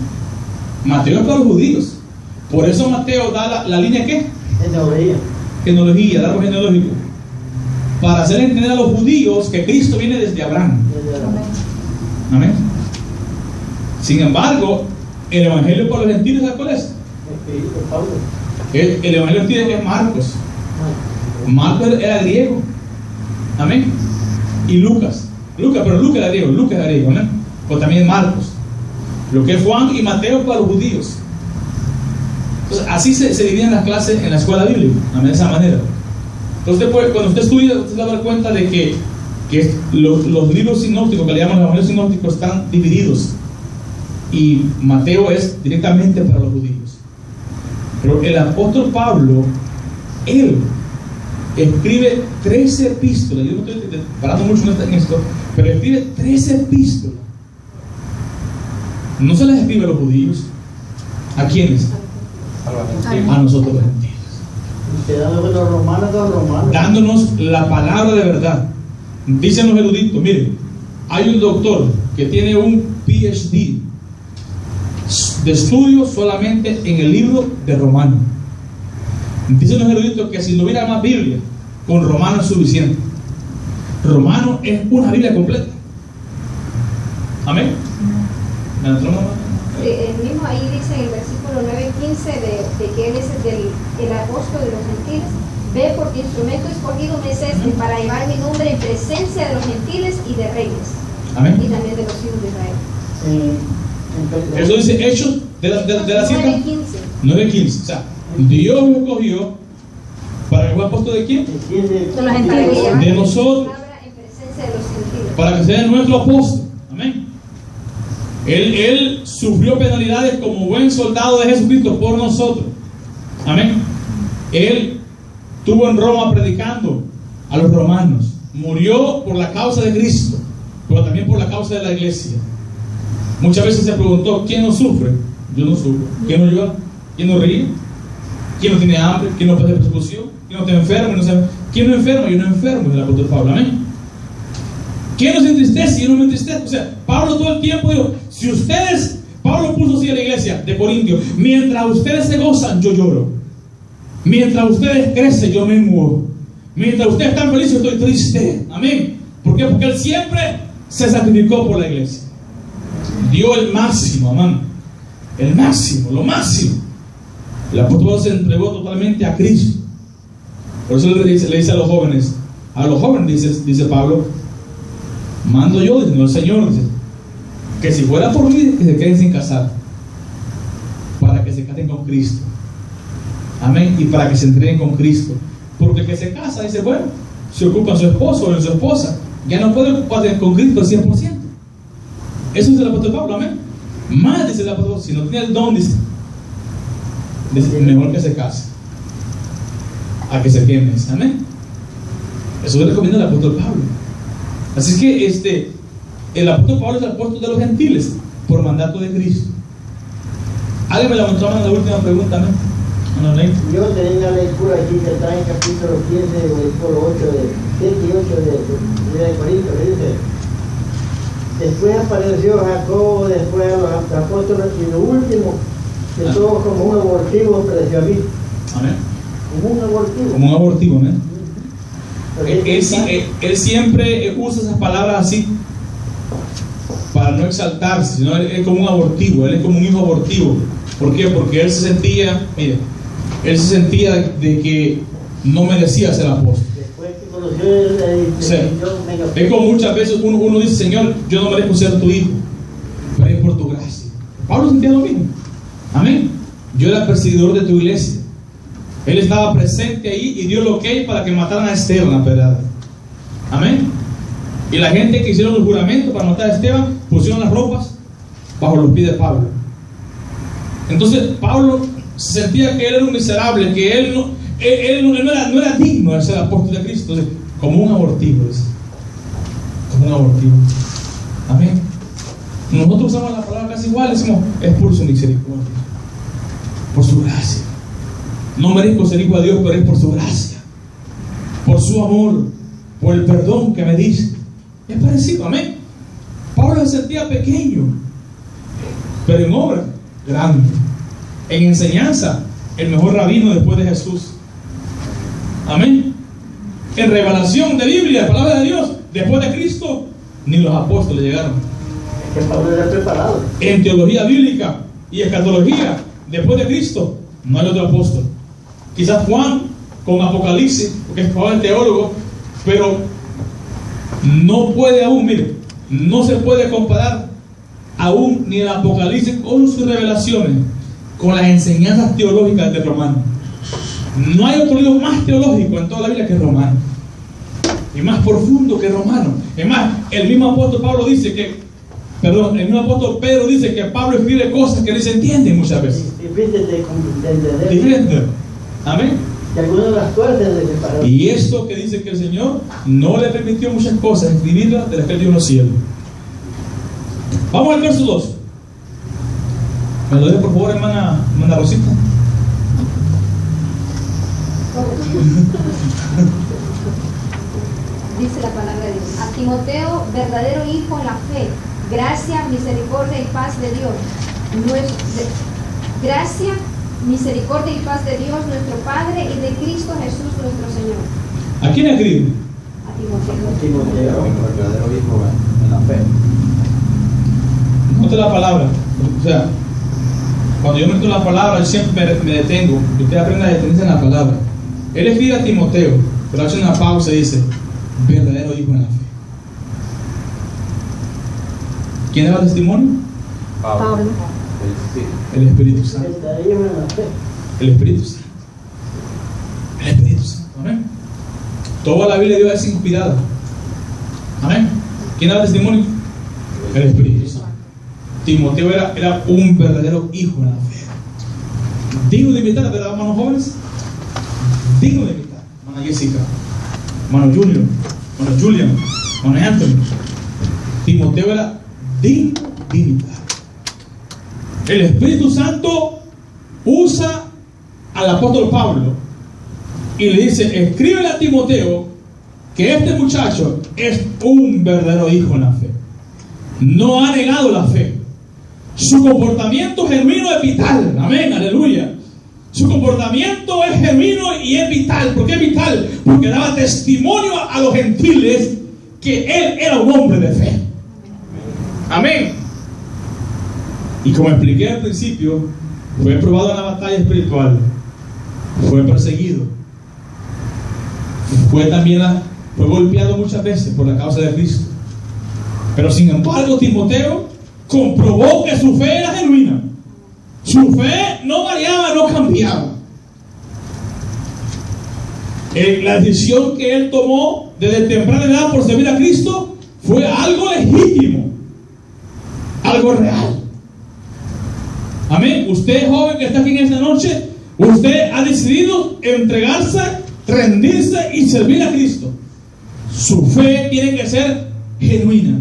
Mateo es para los judíos. Por eso Mateo da la línea ¿qué? Genealogía, el árbol genealógico, para hacer entender a los judíos que Cristo viene desde Abraham. Amén. Sin embargo, el evangelio para los gentiles, ¿sabes cuál es? El evangelio gentile es Marcos. Marcos era griego. Amén. Y Lucas, pero Lucas era griego, amén. Pero también Marcos. Lo que es Juan y Mateo para los judíos. Entonces, así se dividen las clases en la escuela bíblica, de esa manera. Entonces, cuando usted estudia, usted se va a dar cuenta de que los libros sinópticos, que le llaman los evangelios sinópticos, están divididos. Y Mateo es directamente para los judíos. Pero el apóstol Pablo, él escribe 13 epístolas. Yo no estoy parando mucho en esto, pero escribe 13 epístolas. No se las escribe a los judíos. ¿A quiénes? A nosotros los gentiles. Dándonos la palabra de verdad. Dicen los eruditos, miren, hay un doctor que tiene un PhD de estudio solamente en el libro de Romanos. Dicen los eruditos que si no hubiera más Biblia, con Romanos es suficiente. Romanos es una Biblia completa. Amén. El mismo ahí dice en el versículo 9:15 de que él es el apóstol de los gentiles. Ve porque instrumento escogido me es este para llevar mi nombre en presencia de los gentiles y de reyes. Amén. Y también de los hijos de Israel. Eso dice Hechos de la cita 9:15. O sea, Dios lo escogió para que sea apóstol de quién? De los gentiles. De nosotros. Para que sea nuestro apóstol. Amén. Él sufrió penalidades como buen soldado de Jesucristo por nosotros. Amén. Él estuvo en Roma predicando a los romanos. Murió por la causa de Cristo, pero también por la causa de la iglesia. Muchas veces se preguntó, ¿quién no sufre? Yo no sufro. ¿Quién no llora? ¿Quién no ríe? ¿Quién no tiene hambre? ¿Quién no pasa persecución? ¿Quién no está enfermo? ¿Quién no enferma? Yo no enfermo, el apóstol Pablo. Amén. ¿Quién no se entristece? Yo no me entristezco. O sea, Pablo todo el tiempo dijo, si ustedes, Pablo puso así a la iglesia de Corintios, mientras ustedes se gozan, yo lloro. Mientras ustedes crecen, yo me muevo. Mientras ustedes están felices, yo estoy triste. Amén. ¿Por qué? Porque él siempre se sacrificó por la iglesia. Dio el máximo, amén. El máximo, lo máximo. El apóstol se entregó totalmente a Cristo. Por eso le dice a los jóvenes, dice Pablo, mando yo, dice el Señor, dice, que si fuera por mí, que se queden sin casar, para que se casen con Cristo. Amén. Y para que se entreguen con Cristo. Porque el que se casa, dice, bueno, se ocupa en su esposo o en su esposa, ya no puede ocuparse con Cristo al 100%. Eso es el apóstol Pablo, amén. Más dice el apóstol, si no tiene el don, dice mejor que se case a que se queme, amén. Eso le recomienda el apóstol Pablo. Así es que el apóstol Pablo es el apóstol de los gentiles por mandato de Cristo. Alguien me levantó la última pregunta, amén. Yo tenía una lectura aquí que está en capítulo 15, versículo 8 de 7 y 8 de Corintios, dice: después apareció Jacobo, después a los apóstoles, y lo último de todo como un abortivo apareció a mí. Amén. Como un abortivo. Como un abortivo, amén. Él siempre usa esas palabras así para no exaltarse, sino él es como un abortivo, él es como un hijo abortivo. ¿Por qué? Porque él se sentía, mire, él se sentía de que no merecía ser apóstol. Después que Sí. Es como muchas veces uno dice, Señor, yo no merezco ser tu hijo, pero es por tu gracia. Pablo sentía lo mismo. Amén. Yo era perseguidor de tu iglesia. Él estaba presente ahí y dio el ok para que mataran a Esteban, la pedrada. Amén. Y la gente que hicieron el juramento para matar a Esteban pusieron las ropas bajo los pies de Pablo. Entonces Pablo sentía que él era un miserable, que él no era digno de ser apóstol de Cristo. Entonces, como un abortivo, como un abortivo. Amén. Nosotros usamos la palabra casi igual, decimos, es por su misericordia, por su gracia. No merezco ser hijo de Dios, pero es por su gracia, por su amor, por el perdón que me dice. Es parecido, amén. Pablo se sentía pequeño, pero en obra grande, en enseñanza el mejor rabino después de Jesús. Amén. En revelación de Biblia, palabra de Dios, después de Cristo, ni los apóstoles llegaron. Que Pablo era preparado. En teología bíblica y escatología, después de Cristo, no hay otro apóstol. Quizás Juan con Apocalipsis, porque es el teólogo, pero no puede aún, mire, no se puede comparar aún ni el Apocalipsis con sus revelaciones con las enseñanzas teológicas de Romano. No hay otro libro más teológico en toda la Biblia que Romano, y más profundo que Romano. Es más, el mismo apóstol Pablo dice que, el mismo apóstol Pedro dice que Pablo escribe cosas que no se entienden muchas veces. Difícil. Amén. Y algunas de las cosas se separaron. Y esto que dice que el Señor no le permitió muchas cosas escribirlas de las que él dio en los cielos. Vamos al verso 2. ¿Me lo deja por favor, hermana Rosita? Dice la palabra de Dios: a Timoteo, verdadero hijo en la fe, gracia, misericordia y paz de Dios. Gracia, misericordia y paz de Dios nuestro Padre y de Cristo Jesús nuestro Señor. ¿A quién escribe? A Timoteo. Verdadero hijo en la fe. Note la palabra. O sea, cuando yo meto la palabra, yo siempre me detengo. Y usted aprende a detenerse en la palabra. Él escribe a Timoteo, pero hace una pausa y dice: verdadero hijo en la fe. ¿Quién daba testimonio? Pablo. El Espíritu Santo. El Espíritu Santo. El Espíritu Santo. Amén. Toda la Biblia de Dios es inspirada. Amén. ¿Quién daba testimonio? El Espíritu Santo. Timoteo era un verdadero hijo en la fe. Digno de imitar, ¿verdad, hermanos jóvenes? Digno de imitar. Hermana Jessica, hermano Junior, hermano Julian, hermano Anthony. Timoteo era digno de imitar. El Espíritu Santo usa al apóstol Pablo y le dice: escríbele a Timoteo que este muchacho es un verdadero hijo en la fe. No ha negado la fe. Su comportamiento genuino es vital. Amén, aleluya. Su comportamiento es genuino y es vital. ¿Por qué es vital? Porque daba testimonio a los gentiles que él era un hombre de fe. Amén. Y como expliqué al principio, fue probado en la batalla espiritual, fue perseguido, fue golpeado muchas veces por la causa de Cristo. Pero sin embargo, Timoteo comprobó que su fe era genuina. Su fe no variaba, no cambiaba. La decisión que él tomó desde temprana edad por servir a Cristo fue algo legítimo, algo real. Amén. Usted, joven que está aquí en esta noche, usted ha decidido entregarse, rendirse y servir a Cristo. Su fe tiene que ser genuina.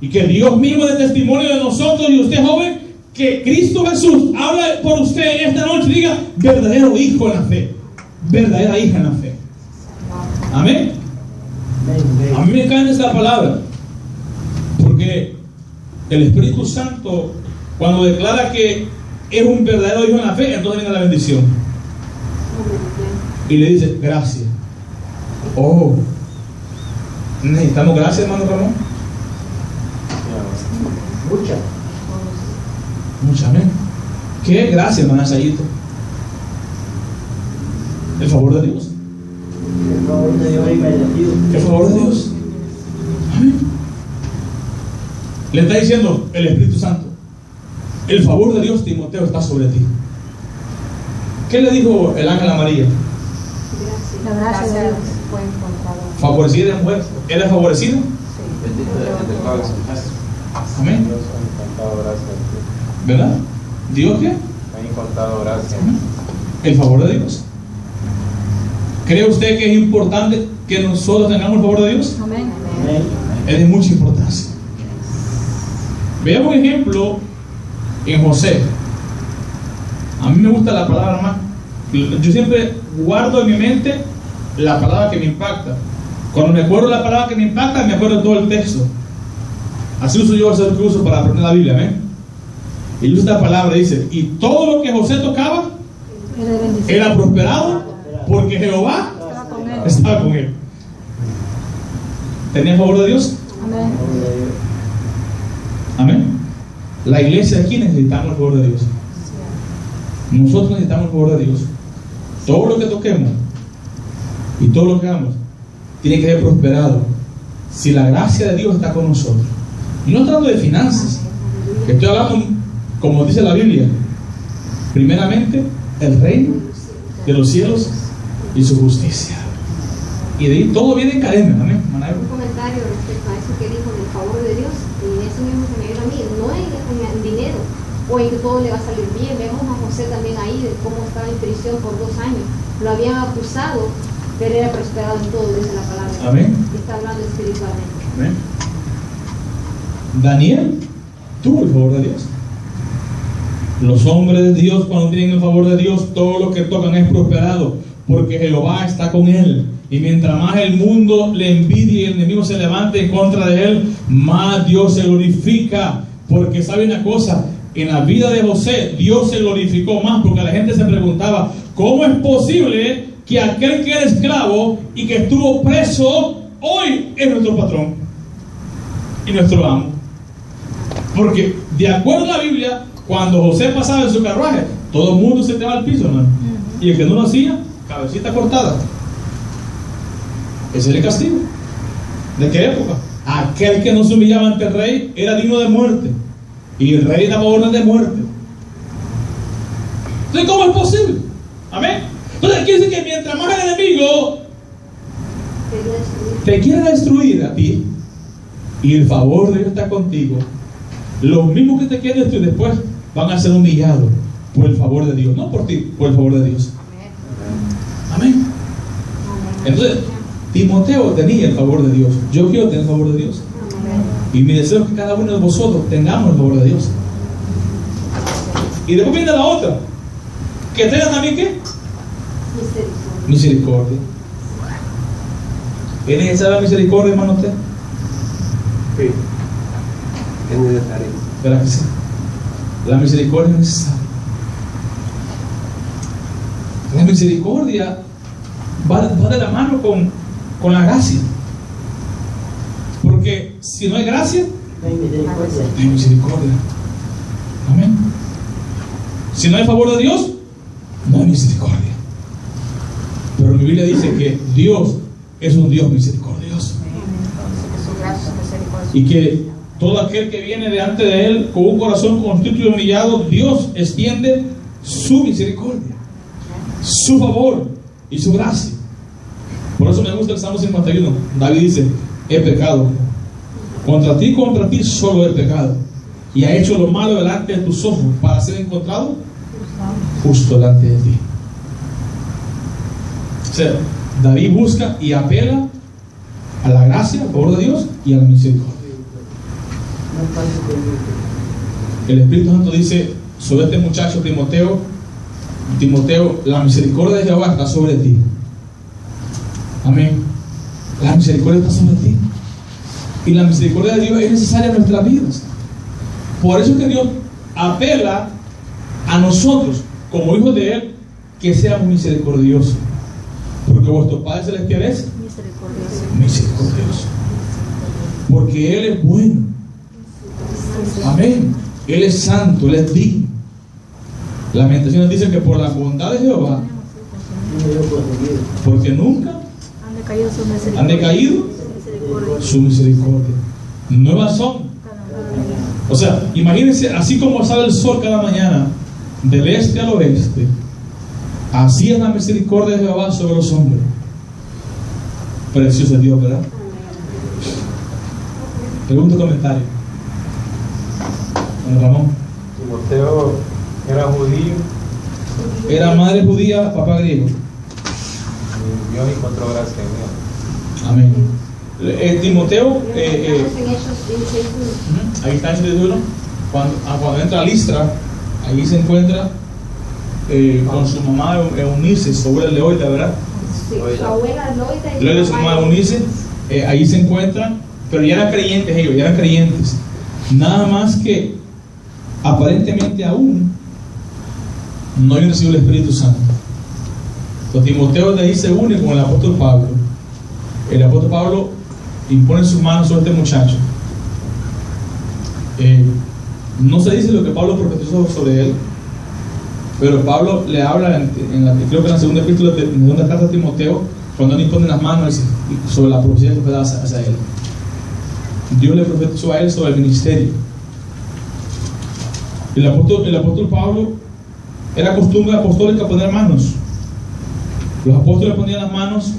Y que Dios mismo dé testimonio de nosotros y usted, joven, que Cristo Jesús habla por usted en esta noche y diga: verdadero hijo en la fe, verdadera hija en la fe. Amén. A mí me encanta esta palabra, porque el Espíritu Santo, cuando declara que es un verdadero hijo en la fe, entonces viene la bendición y le dice: gracias. Oh, necesitamos gracias, hermano Ramón. Mucha, amén. ¿Qué? Gracias, hermana Sayito. El favor de Dios. El favor de Dios es merecido. El favor de Dios. Amén. Le está diciendo el Espíritu Santo: el favor de Dios, Timoteo, está sobre ti. ¿Qué le dijo el ángel a María? La gracia de Dios. fue encontrado. Favorecida de mujer. ¿Era favorecida? Amén. Dios ha encontrado gracia. ¿Verdad? ¿Dios qué? Ha encontrado gracia. El favor de Dios. ¿Cree usted que es importante que nosotros tengamos el favor de Dios? Amén. Amén. Es de mucha importancia. Veamos un ejemplo en José. A mí me gusta la palabra más. Yo siempre guardo en mi mente la palabra que me impacta. Cuando me acuerdo de la palabra que me impacta, me acuerdo de todo el texto. Así uso yo el que uso para aprender la Biblia. ¿ven? Y uso esta palabra, dice: y todo lo que José tocaba Era de bendición. era prosperado porque Jehová Estaba con él. estaba con él. ¿Tenía el favor de Dios? Amén. Amén. La iglesia aquí necesitamos el favor de Dios. Nosotros necesitamos el favor de Dios. Todo lo que toquemos y todo lo que hagamos tiene que ser prosperado si la gracia de Dios está con nosotros. Y no trato de finanzas. Estoy hablando, como dice la Biblia, primeramente el reino de los cielos y su justicia. Y de ahí todo viene en cadena. Amén. Un comentario respecto a eso que dijo del favor de Dios, y eso mismo se me dio a mí, no en dinero o en que todo le va a salir bien. Vemos a José también ahí, de cómo estaba en prisión por 2 años, lo habían acusado, pero era prosperado en todo, dice la palabra. Amén. Y está hablando espiritualmente. Amén. Daniel tuvo el favor de Dios. Los hombres de Dios, cuando tienen el favor de Dios, todo lo que tocan es prosperado, porque Jehová está con él. Y mientras más el mundo le envidia y el enemigo se levante en contra de él, más Dios se glorifica. Porque sabe una cosa, en la vida de José Dios se glorificó más, porque la gente se preguntaba: ¿cómo es posible que aquel que era esclavo y que estuvo preso hoy es nuestro patrón y nuestro amo? Porque de acuerdo a la Biblia, cuando José pasaba en su carruaje, todo el mundo se tiraba al piso, hermano. Y el que no lo hacía, cabecita cortada. Ese era el castigo. ¿De qué época? Aquel que no se humillaba ante el rey era digno de muerte, y el rey daba orden de muerte. Entonces, ¿cómo es posible? Amén. Entonces quiere decir que mientras más el enemigo te quiere destruir a ti, y el favor de Dios está contigo, los mismos que te quieren destruir después van a ser humillados por el favor de Dios, no por ti, por el favor de Dios. Amén. Entonces Timoteo tenía el favor de Dios. Yo quiero tener el favor de Dios. Y mi deseo es que cada uno de vosotros tengamos el favor de Dios. Y después viene la otra, que tengan también ¿qué? Misericordia. ¿Es necesaria la misericordia, hermano, usted? Sí, es necesario. ¿Verdad que sí? La misericordia es necesaria. La misericordia va de la mano con la gracia. Porque si no hay gracia, No hay misericordia. no hay misericordia. Amén. Si no hay favor de Dios, no hay misericordia. Pero mi Biblia dice que Dios es un Dios misericordioso. Y que todo aquel que viene delante de Él con un corazón contrito y humillado, Dios extiende su misericordia, su favor y su gracia. Por eso me gusta el Salmo 51. David dice: he pecado contra ti solo he pecado, y ha hecho lo malo delante de tus ojos, para ser encontrado justo delante de ti. O sea, David busca y apela a la gracia, al favor de Dios y a la misericordia. El Espíritu Santo dice sobre este muchacho Timoteo, la misericordia de Jehová está sobre ti. Amén. La misericordia está sobre ti. Y la misericordia de Dios es necesaria en nuestras vidas. Por eso es que Dios apela a nosotros, como hijos de Él, que seamos misericordiosos. Porque vuestro Padre Celestial es misericordioso. Porque Él es bueno. Amén. Él es santo, Él es digno. Lamentaciones dicen que por la bondad de Jehová, porque nunca decaído su misericordia. ¿Han decaído? Su misericordia. Nuevas son. O sea, imagínense, así como sale el sol cada mañana del este al oeste, así es la misericordia de Jehová sobre los hombres. Precioso es Dios, ¿verdad? Pregunta o comentario. Don Ramón. Timoteo era judío Era madre judía, papá griego. y Dios encontró gracia en él. Amén. Timoteo, En Hechos 16:1. ahí está en el 1. Cuando entra a Listra, ahí se encuentra con su mamá Eunice, su abuela Leoida, ¿verdad? Sí, su abuela Loida y Leoida, su mamá Eunice, ahí se encuentran, pero ya eran creyentes ellos, ya eran creyentes. Nada más que aparentemente aún no habían recibido el Espíritu Santo. Entonces Timoteo de ahí se une con el apóstol Pablo. El apóstol Pablo impone sus manos sobre este muchacho. No se dice lo que Pablo profetizó sobre él, pero Pablo le habla creo que en la segunda epístola de la segunda carta de Timoteo, cuando él impone las manos sobre la profecía que da hacia él. Dios le profetizó a él sobre el ministerio. El apóstol Pablo era costumbre apostólica poner manos. Los apóstoles ponían las manos.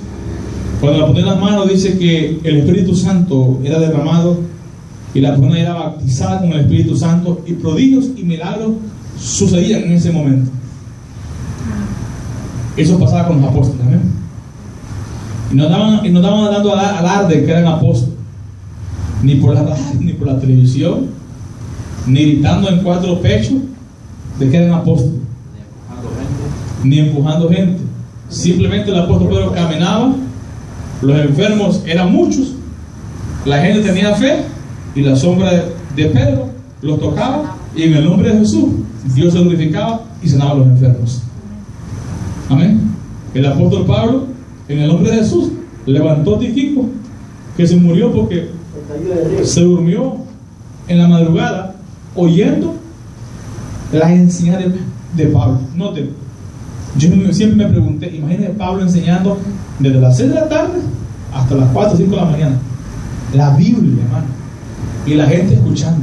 Cuando la ponían las manos, dice que el Espíritu Santo era derramado y la persona era bautizada con el Espíritu Santo, y prodigios y milagros sucedían en ese momento. Eso pasaba con los apóstoles, ¿amén? Y no estaban dando alarde que eran apóstoles, ni por la radio, ni por la televisión, ni gritando en cuatro pechos de que eran apóstoles, ni empujando gente. Simplemente el apóstol Pedro caminaba, los enfermos eran muchos, la gente tenía fe, y la sombra de Pedro los tocaba, y en el nombre de Jesús Dios se glorificaba y sanaba a los enfermos. Amén. El apóstol Pablo, en el nombre de Jesús, levantó a Tíquico, que se murió porque se durmió en la madrugada oyendo las enseñanzas de Pablo. Noten, yo siempre me pregunté, imagínense Pablo enseñando desde las 6 de la tarde hasta las 4 o 5 de la mañana la Biblia, hermano, y la gente escuchando.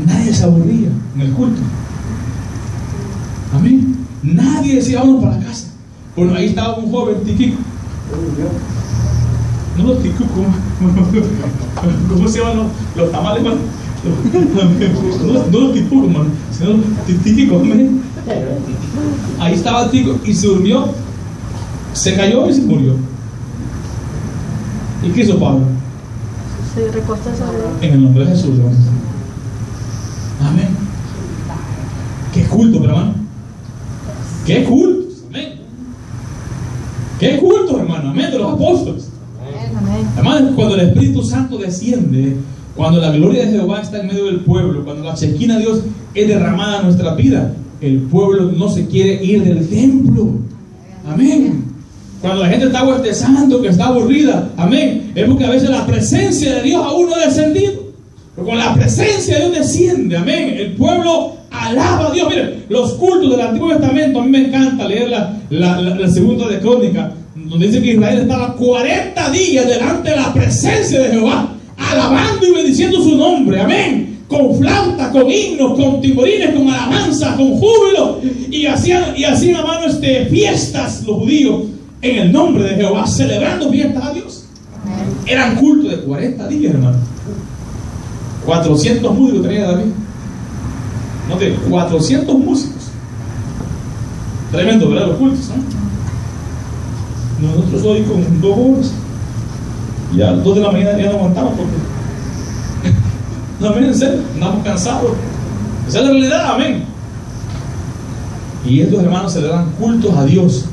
Nadie se aburría en el culto. Amén. Nadie decía vamos para la casa. Bueno, ahí estaba un joven Tíquico. No los Tíquico, ¿cómo se llaman los tamales, hermano? No los Tíquicos, hermano, sino los Tíquicos. Ahí estaba Tíquico y se durmió, se cayó y se murió. ¿Y qué hizo Pablo? Se recostó sobre él. En el nombre de Jesús, hermano. Amén. Qué culto, hermano. Qué culto. Amén. Qué culto, hermano. Amén. De los apóstoles. Amén. Hermano, cuando el Espíritu Santo desciende, cuando la gloria de Jehová está en medio del pueblo, cuando la chequina de Dios es derramada en nuestra vida, el pueblo no se quiere ir del templo. Amén. Cuando la gente está bostezando, que está aburrida, amén, es porque a veces la presencia de Dios aún no ha descendido. Pero cuando la presencia de Dios desciende, amén, el pueblo alaba a Dios. Miren, los cultos del Antiguo Testamento, a mí me encanta leer la segunda de Crónica, donde dice que Israel estaba 40 días delante de la presencia de Jehová, alabando y bendiciendo su nombre, amén, con flauta, con himnos, con timborines, con alabanza, con júbilo, y hacían hermano, fiestas los judíos en el nombre de Jehová, celebrando fiestas a Dios. Eran cultos de 40 días, hermano. 400 músicos tenía David. No te 400 músicos. Tremendo, ¿verdad? Los cultos, ¿no? Nosotros hoy con 2 horas, ya a las 2 de la mañana ya no aguantamos porque no, amén, en serio, andamos cansados. Esa es la realidad, amén. Y estos hermanos se le dan cultos a Dios.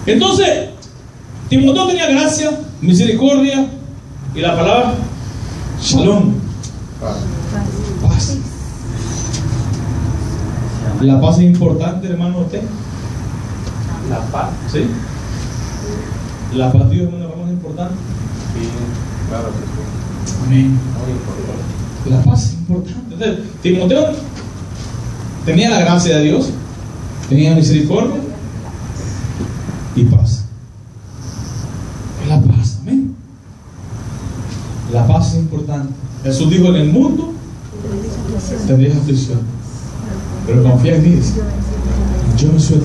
Entonces, Timoteo tenía gracia, misericordia y la palabra Shalom, paz. La paz es importante, hermano, usted. La paz. ¿Sí? La paz de Dios, hermano, es importante. Sí, claro que sí. Amén. Muy importante. La paz es importante. Entonces, Timoteo tenía la gracia de Dios, tenía misericordia y paz. importante. Jesús dijo: en el mundo tendréis aflicción, pero confía en mí. Yo no soy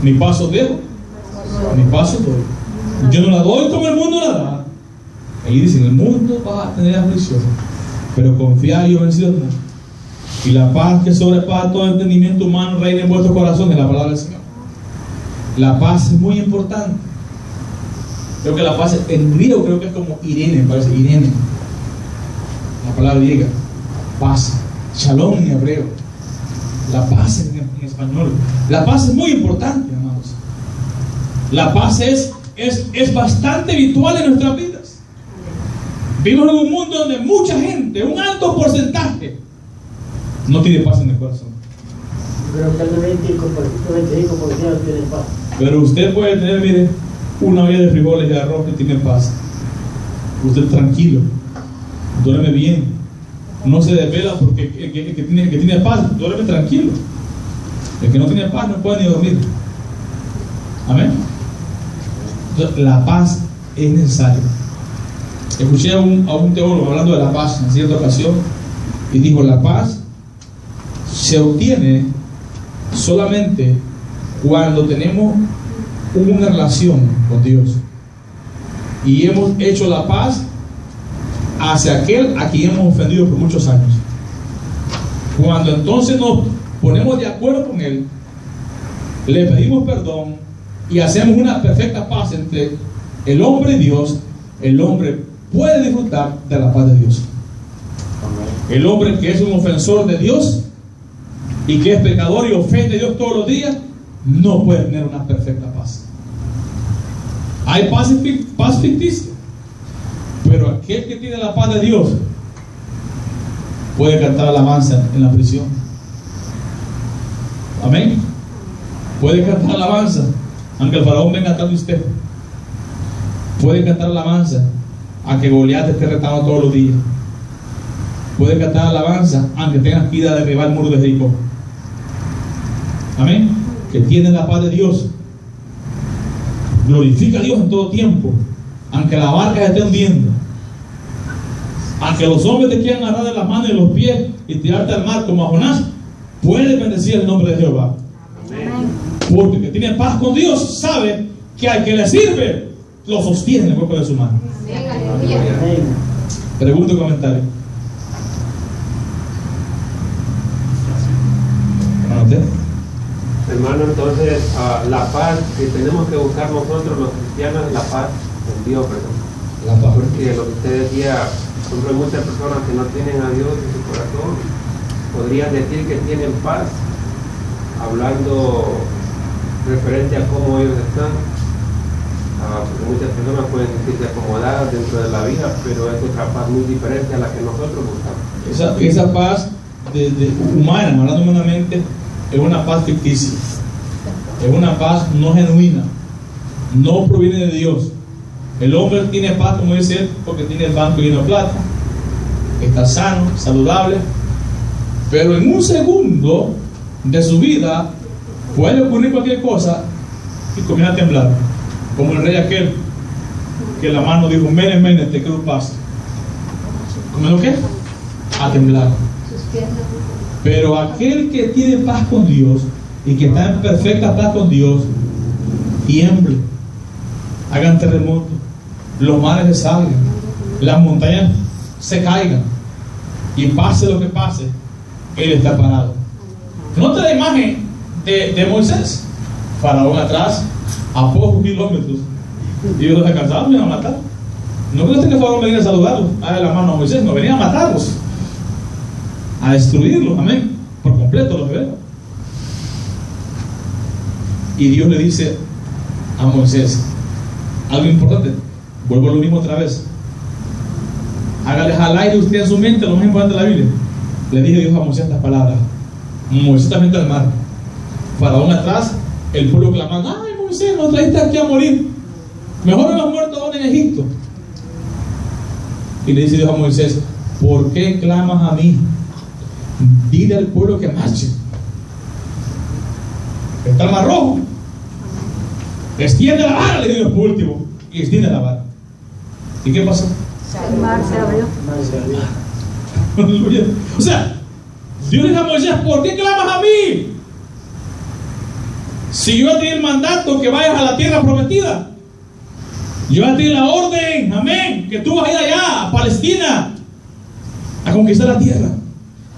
mi paso dejo, mi paso doy. Yo no la doy como el mundo la da. Ahí dice: en el mundo vas a tener aflicción, pero confía, yo he vencido el mundo. Y la paz que sobrepasa todo entendimiento humano reina en vuestros corazones, la palabra del Señor. La paz es muy importante. Creo que la paz en griego creo que es como Irene, parece Irene. La palabra griega, paz, shalom en hebreo. La paz en español. La paz es muy importante, amados. La paz es bastante habitual en nuestras vidas. Vivimos en un mundo donde mucha gente, un alto porcentaje, no tiene paz en el corazón. Pero que el 95% tiene paz. Pero usted puede tener, mire, una olla de frijoles y de arroz que tiene paz. Usted tranquilo, duerme bien, no se desvela porque el que tiene paz duerme tranquilo. El que no tiene paz no puede ni dormir. Amén. Entonces, la paz es necesaria. Escuché a un teólogo hablando de la paz en cierta ocasión y dijo: la paz se obtiene solamente cuando tenemos una relación con Dios y hemos hecho la paz hacia aquel a quien hemos ofendido por muchos años. Cuando entonces nos ponemos de acuerdo con Él, le pedimos perdón y hacemos una perfecta paz entre el hombre y Dios, el hombre puede disfrutar de la paz de Dios. El hombre que es un ofensor de Dios y que es pecador y ofende a Dios todos los días, no puede tener una perfecta paz. Hay paz ficticia, pero aquel que tiene la paz de Dios puede cantar alabanza en la prisión. Amén. Puede cantar alabanza aunque el faraón venga atrás de usted. Puede cantar alabanza aunque Goliat esté retando todos los días. Puede cantar alabanza aunque tengas que ir a derribar el muro de Jericó. Amén. Que tiene la paz de Dios, glorifica a Dios en todo tiempo, aunque la barca se esté hundiendo, aunque los hombres te quieran agarrar de las manos y los pies y tirarte al mar como a Jonás, puede bendecir el nombre de Jehová. Amén. Porque el que tiene paz con Dios sabe que al que le sirve lo sostiene en el cuerpo de su mano. Amén. Pregunta o comentario. Hermano, entonces la paz que tenemos que buscar nosotros los cristianos es la paz en Dios, perdón. La paz. Porque lo que usted decía, hay muchas personas que no tienen a Dios en su corazón. Podrían decir que tienen paz, hablando referente a cómo ellos están. Porque muchas personas pueden sentirse acomodadas dentro de la vida, pero es otra paz muy diferente a la que nosotros buscamos. Esa paz humana, hablando humanamente, es una paz ficticia, es una paz no genuina, no proviene de Dios. El hombre tiene paz, como dice él, porque tiene el banco lleno de plata, está sano, saludable, pero en un segundo de su vida puede ocurrir cualquier cosa y comienza a temblar, como el rey aquel que la mano dijo: Mene, Mene, te quiero paz. ¿Comenzó qué? A temblar. Pero aquel que tiene paz con Dios y que está en perfecta paz con Dios, tiemble, hagan terremotos, los mares se salgan, las montañas se caigan y pase lo que pase, Él está parado. Note la imagen de Moisés, faraón atrás, a pocos kilómetros, y ellos los alcanzaron y iban a matar. No creo que el faraón venía a saludarlos, a darle la mano a Moisés, no venía a matarlos, a destruirlos, amén, por completo los hebreos. Y Dios le dice a Moisés algo importante. Vuelvo a lo mismo otra vez. Hágales al aire usted en su mente lo más importante de la Biblia. Le dije Dios a Moisés estas palabras. Moisés está frente al mar, faraón atrás, el pueblo clamando: ay Moisés, nos trajiste aquí a morir, mejor hemos muerto ahora en Egipto. Y le dice Dios a Moisés: ¿por qué clamas a mí? Dile al pueblo que marche. Está el mar rojo. Extiende la vara, le digo por último. Y extiende la vara. ¿Y qué pasó? El mar se abrió. Aleluya. O sea, Dios le dijo a Moisés, ¿por qué clamas a mí? Si yo te di el mandato que vayas a la tierra prometida, yo te di la orden, amén, que tú vas a ir allá, a Palestina, a conquistar la tierra.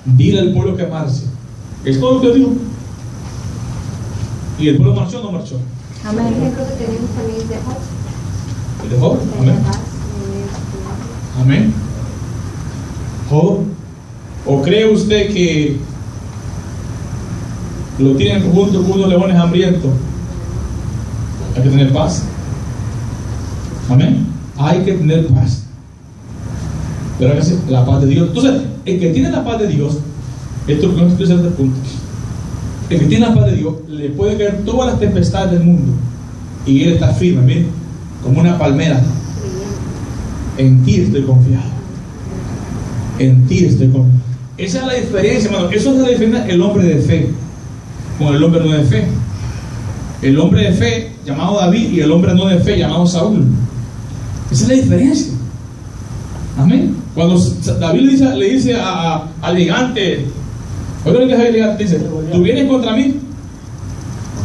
Dile al pueblo que marche. Es todo lo que digo. ¿Y el pueblo marchó o no marchó? Amén. El ejemplo que tenemos también es de Job. ¿El de Job? De Amén. la paz, Amén. Job, ¿o cree usted que lo tienen junto con unos leones hambrientos? Hay que tener paz. Amén. Hay que tener paz. Pero a veces la paz de Dios. Entonces, el que tiene la paz de Dios, esto no estoy haciendo este punto. El que tiene la paz de Dios le puede caer todas las tempestades del mundo y él está firme, miren, como una palmera. En ti estoy confiado. En ti estoy confiado. Esa es la diferencia, hermano. Eso es la diferencia el hombre de fe con el hombre no de fe. El hombre de fe llamado David y el hombre no de fe llamado Saúl. Esa es la diferencia. Amén. Cuando David le dice al gigante, oiga lo que el gigante dice, tú vienes contra mí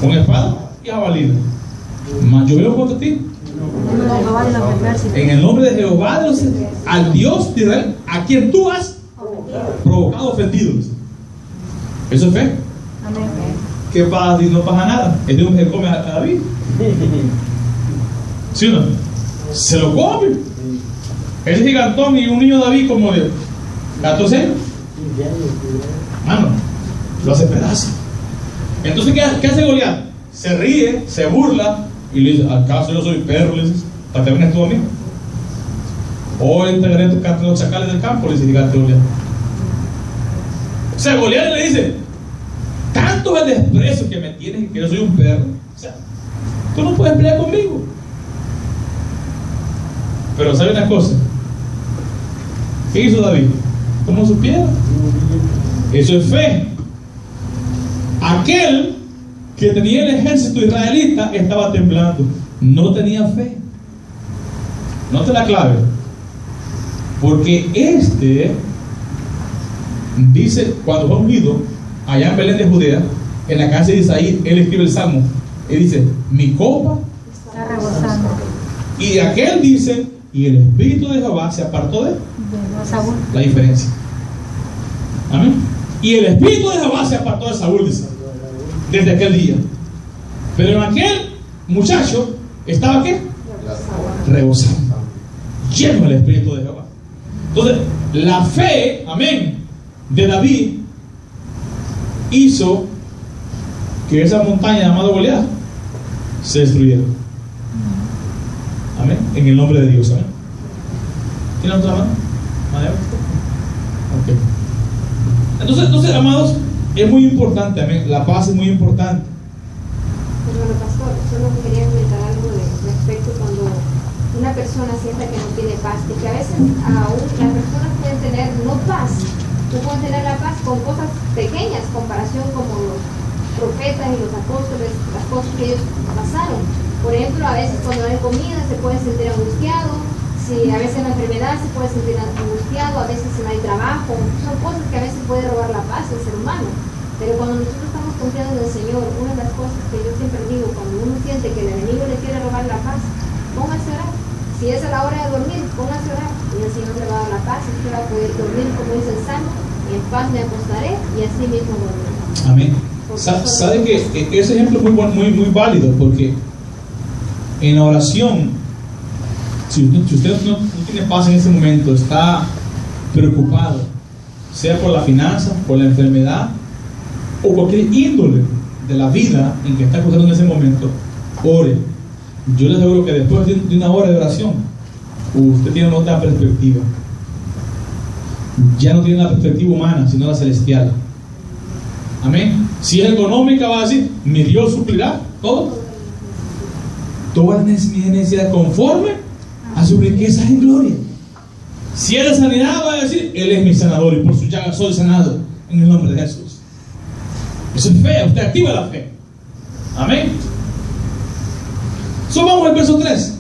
con espada y jabalina, mas yo vengo contra ti en el nombre de Jehová, al Dios de Israel, a quien tú has provocado ofendidos. Eso es fe. Amén. ¿Qué pasa si no pasa nada? El Dios se come a David. ¿Sí o no? Se lo come. Ese gigantón y un niño David como de 14 años. Mano, lo hace pedazo. Entonces, ¿qué hace Goliat? Se ríe, se burla y le dice, ¿acaso yo soy perro? Le dice, ¿para qué vienes tú a mí? Hoy entregaré tus cantos los chacales del campo, le dice gigante Goliat. O sea, Goliat le dice, tanto es el desprecio que me tienes que yo soy un perro. O sea, tú no puedes pelear conmigo. Pero ¿sabe una cosa? ¿Qué hizo David? Como supiera. Eso es fe. Aquel que tenía el ejército israelita estaba temblando. No tenía fe. Note la clave. Porque dice, cuando fue ungido allá en Belén de Judea, en la casa de Isaí, él escribe el salmo. Él dice, mi copa Está rebosando. y de aquel dice, y el espíritu de Jehová se apartó de Saúl. la diferencia. Amén. Y el espíritu de Jehová se apartó de Saúl, dice, desde aquel día. Pero en aquel muchacho estaba ¿qué? Rebosando, lleno del espíritu de Jehová. Entonces, la fe, amén, de David hizo que esa montaña llamada Goliat se destruyera. Amén. En el nombre de Dios. Amén. ¿Tiene otra mano? Okay. Entonces, amados, es muy importante, amén. La paz es muy importante. Bueno, pastor, solo quería comentar algo respecto cuando una persona sienta que no tiene paz, y que a veces aún las personas pueden tener no paz, no pueden tener la paz con cosas pequeñas, comparación como los profetas y los apóstoles, las cosas que ellos pasaron. Por ejemplo, a veces cuando no hay comida se puede sentir angustiado, si a veces la enfermedad se puede sentir angustiado, a veces si no hay trabajo, son cosas que a veces puede robar la paz del ser humano. Pero cuando nosotros estamos confiando en el Señor, una de las cosas que yo siempre digo, cuando uno siente que el enemigo le quiere robar la paz, póngase a orar. Si es a la hora de dormir, póngase a orar y el Señor le va a dar la paz y usted va a poder dormir, como dice el Salmo, en paz me acostaré y así mismo dormiré. Amén. ¿Sabe que ese ejemplo es muy válido? Porque en la oración, si usted no tiene paz en ese momento, está preocupado, sea por la finanza, por la enfermedad o cualquier índole de la vida en que está cruzando en ese momento, ore. Yo les aseguro que después de una hora de oración, usted tiene otra perspectiva. Ya no tiene la perspectiva humana, sino la celestial. Amén. Si es económica, va a decir, mi Dios suplirá todo. Toda necesidad conforme a sus riquezas en gloria. Si es de sanidad, va a decir, Él es mi sanador y por su llaga soy sanado en el nombre de Jesús. Eso es fe, usted activa la fe. Amén. Vamos al verso 3.